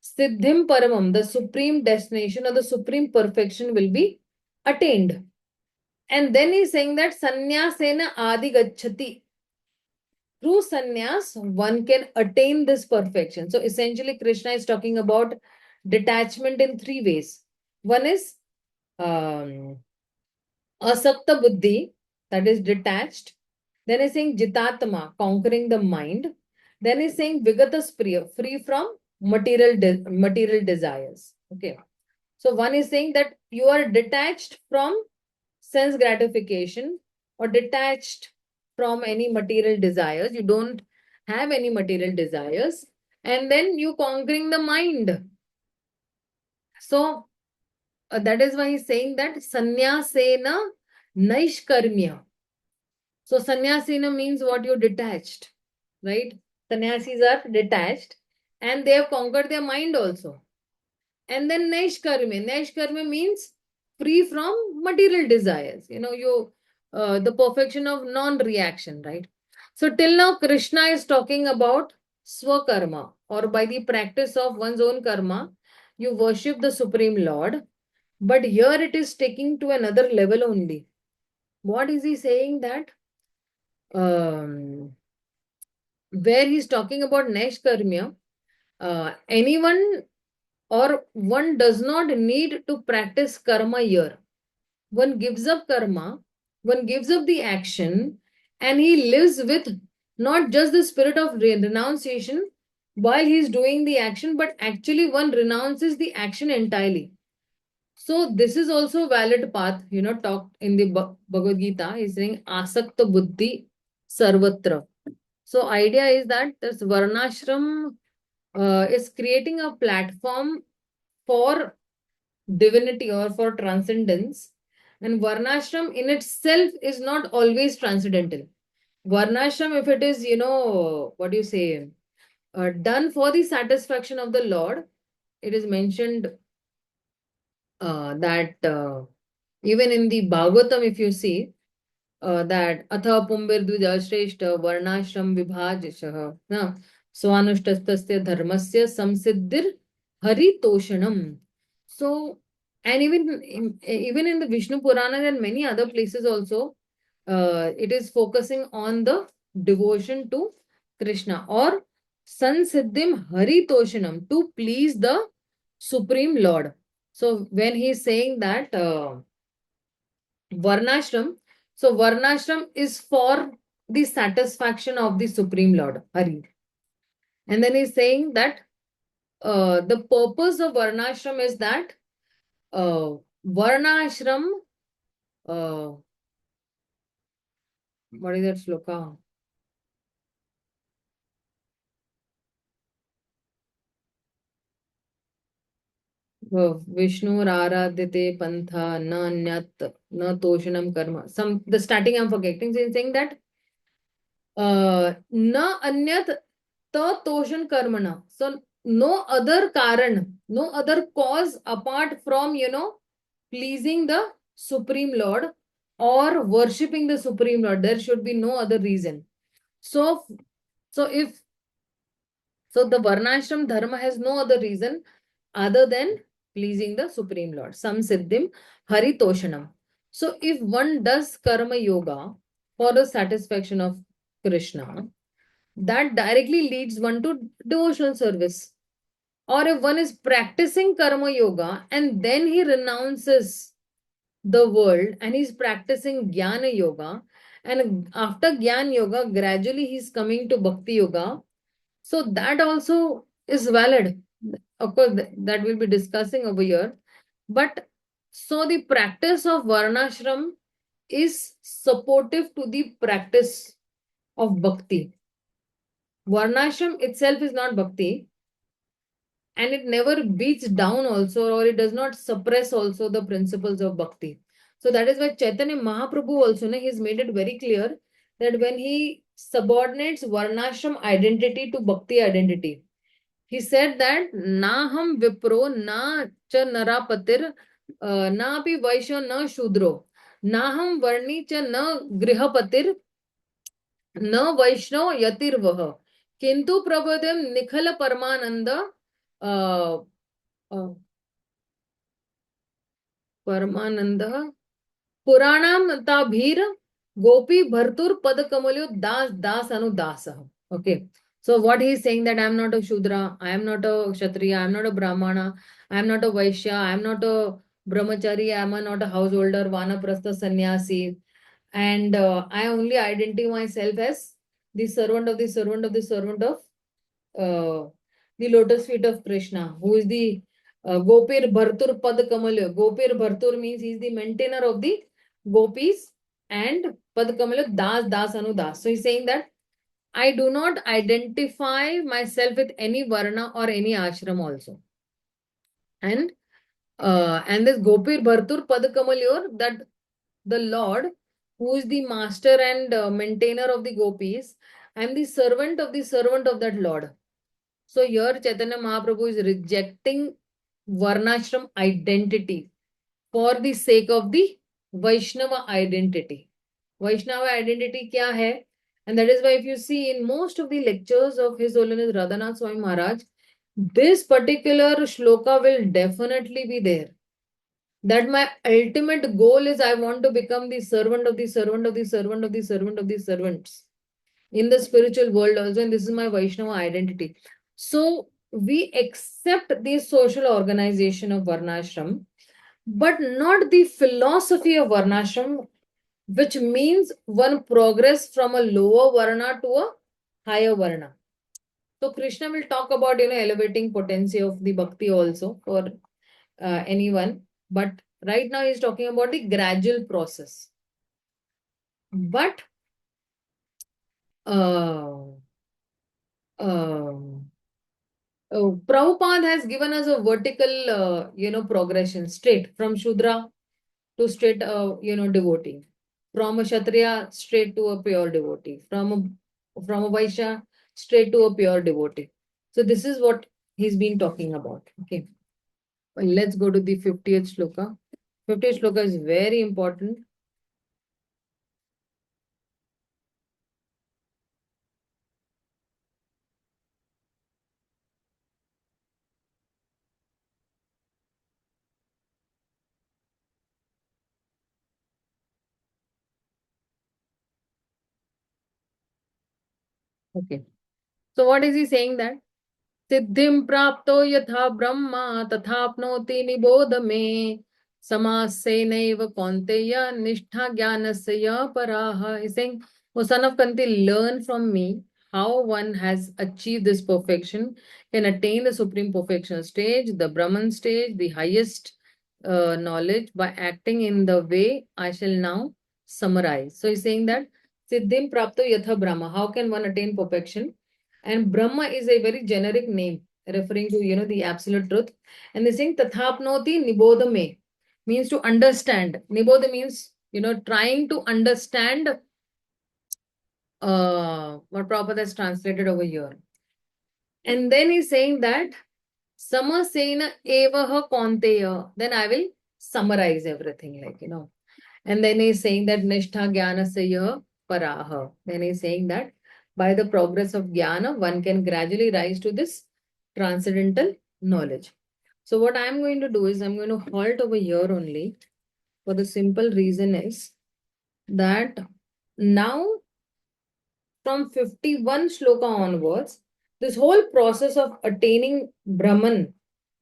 Siddhim Paramam, the supreme destination or the supreme perfection will be attained. And then he's saying that Sanyasena Adi Gachati. Through sannyas, one can attain this perfection. So essentially, Krishna is talking about detachment in three ways. One is um, asakta buddhi, that is detached. Then he's saying jitatma, conquering the mind. Then he's saying vigata spriya, free from material desires. Okay. So one is saying that you are detached from sense gratification or detached from any material desires. You don't have any material desires. And then you conquering the mind. So that is why he's saying that sannyasena naishkarmya. So sannyasena means what? You're detached, right? Sannyasis are detached and they have conquered their mind also. And then Naishkarme means free from material desires. The perfection of non-reaction, right? So till now, Krishna is talking about swakarma, or by the practice of one's own karma, you worship the Supreme Lord. But here it is taking to another level only. What is he saying that? Where he's talking about Naishkarmya, anyone or one does not need to practice karma here. One gives up karma, one gives up the action, and he lives with not just the spirit of renunciation while he's doing the action, but actually one renounces the action entirely. So this is also a valid path, talked in the Bhagavad Gita. He's saying asakta buddhi sarvatra. So idea is that this varnashram is creating a platform for divinity or for transcendence. And varnashram in itself is not always transcendental. Varnashram, if it is, what do you say, done for the satisfaction of the Lord, it is mentioned that even in the Bhagavatam, if you see, that atha pumbir dvijashreshta varnashram vibhajashah na swanushtastasya dharmasya samsiddhir haritoshanam. So, and even in the Vishnu Purana and many other places also, it is focusing on the devotion to Krishna or sansiddhim haritoshanam, to please the Supreme Lord. So when he is saying that Varnashram, so Varnashram is for the satisfaction of the Supreme Lord, Hari. And then he's saying that the purpose of Varnashram is that Varnashram, uh, what is that sloka? Vishnu Aradhyate Pantha Na Nyat Na Toshanam Karma. The starting I'm forgetting. So he's saying that na anyat ta toshan karmana. So no other karan, no other cause apart from, pleasing the Supreme Lord or worshipping the Supreme Lord. There should be no other reason. So, if so, the Varnashram Dharma has no other reason other than pleasing the Supreme Lord. Samsiddhim Haritoshanam. So, if one does Karma Yoga for the satisfaction of Krishna, that directly leads one to devotional service. Or if one is practicing Karma Yoga and then he renounces the world and he's practicing Jnana Yoga, and after Jnana Yoga, gradually he's coming to Bhakti Yoga, so that also is valid. Of course, that we'll be discussing over here. But so the practice of Varnashram is supportive to the practice of Bhakti. Varnashram itself is not Bhakti, and it never beats down also, or it does not suppress also the principles of Bhakti. So that is why Chaitanya Mahaprabhu also, he's made it very clear that when he subordinates Varnashram identity to Bhakti identity, he said that Naham Vipro na cha narapatir na api vaishya na shudro Naham Varni cha na grihapatir na Vaishnav yatirvah Kintu Prabodham Nikhala Paramananda uh, uh, Paramananda Puranam Tabhir Gopi Bhartur Pada Kamalyo Das Das Anu Dasah. Okay. So what he is saying that I am not a Shudra, I am not a Kshatriya, I am not a Brahmana, I am not a Vaishya, I am not a Brahmachari, I am not a householder, Vanaprastha Sannyasi, and I only identify myself as the servant of the servant of the servant of the lotus feet of Krishna, who is the Gopir Bhartur Pad Kamalya. Gopir Bhartur means he is the maintainer of the gopis, and Pad Kamalya Das Das Anu Das. So he's saying that I do not identify myself with any varna or any ashram also. And this Gopir Bhartur Pad Kamalyor, that the Lord, who is the master and maintainer of the gopis, I am the servant of that Lord. So here Chaitanya Mahaprabhu is rejecting Varnashram identity for the sake of the Vaishnava identity. Vaishnava identity kya hai? And that is why if you see in most of the lectures of His Holiness Radhanath Swami Maharaj, this particular shloka will definitely be there. That my ultimate goal is I want to become the servant of the servant of the servant of the servant of the servants in the spiritual world also, and this is my Vaishnava identity. So we accept the social organization of Varnashram, but not the philosophy of Varnashram, which means one progress from a lower Varna to a higher Varna. So Krishna will talk about, elevating potency of the bhakti also for anyone. But right now he's talking about the gradual process. But Prabhupada has given us a vertical, progression straight from Shudra to straight, devotee. From a Kshatriya straight to a pure devotee. From a Vaishya straight to a pure devotee. So this is what he's been talking about. Okay. Well, let's go to the 50th shloka. 50th shloka is very important. Okay. So what is he saying that? सिद्धिं प्राप्तो यथा ब्रह्मा तथाप्नोति निबोध मे समासेनैव कौन्तेय निष्ठा ज्ञानस्य यः पराः. He's saying, O son of Kanti, learn from me how one has achieved this perfection, can attain the supreme perfection stage, the Brahman stage, the highest knowledge by acting in the way I shall now summarize. So he's saying that Siddhim Prapto Yatha Brahma, how can one attain perfection? And Brahma is a very generic name referring to, the absolute truth. And they're saying Tathapnoti Nibodha Me means to understand. Nibodha means, trying to understand what Prabhupada has translated over here. And then he's saying that Samasena evaha konteya. Then I will summarize everything, like, And then he's saying that Nishtha Jnana Sayah Paraha. Then he's saying that by the progress of Jnana, one can gradually rise to this transcendental knowledge. So what I'm going to do is I'm going to halt over here only, for the simple reason is that now from 51 shloka onwards, this whole process of attaining Brahman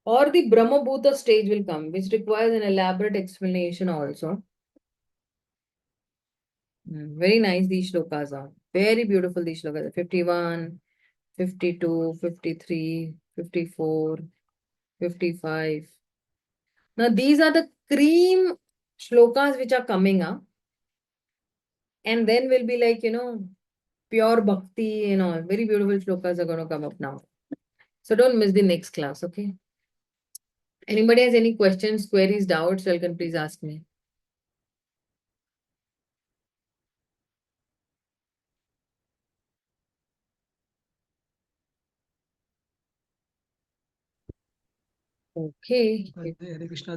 or the Brahmabhuta stage will come, which requires an elaborate explanation also. Very nice these shlokas are. Very beautiful these shlokas are. 51, 52, 53, 54, 55. Now these are the cream shlokas which are coming up. And then will be like, pure bhakti and all. Very beautiful shlokas are going to come up now. So don't miss the next class, okay? Anybody has any questions, queries, doubts, you can please ask me. Okay. Hare Krishna,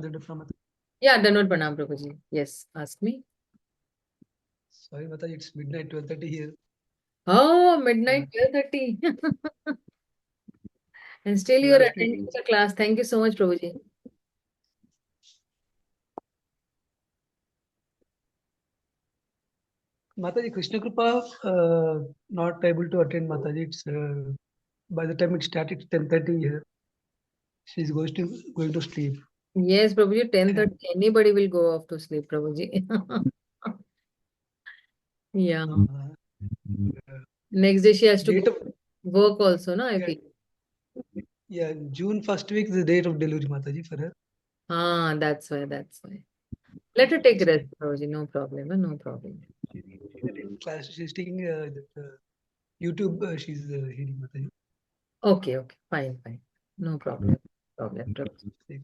Yeah, Danod Pranam Prabhuji. Yes, ask me. sorry, Mataji, it's midnight, 12:30 here. Oh, midnight 12:30. And still you are Last attending week, the class. Thank you so much, Prabhuji. Mataji, Krishna Rupa not able to attend, Mataji. It's by the time it started 10:30 here, she's going to sleep. Yes, Prabhuji, 10:30. Anybody will go off to sleep, Prabhuji. Yeah. Next day she has to Date go of work also, no? I yeah, feel. yeah, June first week is the date of delivery, Mataji, for her. Ah, that's why, that's why. Let her take rest, Prabhuji. No problem, no problem. Class, she's taking YouTube. She's hearing, Mataji. Okay, okay, fine, fine. No problem. Problem, Prabhuji.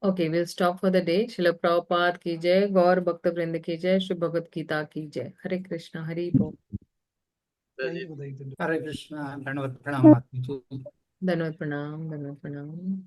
Okay, we'll stop for the day. Srila Prabhupada ki jai, Gaur Bhakta Vrinda ki jai, Shri Bhagavad Gita ki jai. Hare Krishna, Hare Bol. Thank you, Mataji. Hare Krishna, Dhanavad Pranam Mahatma. Dhanavad Pranam, Dhanavad Pranam.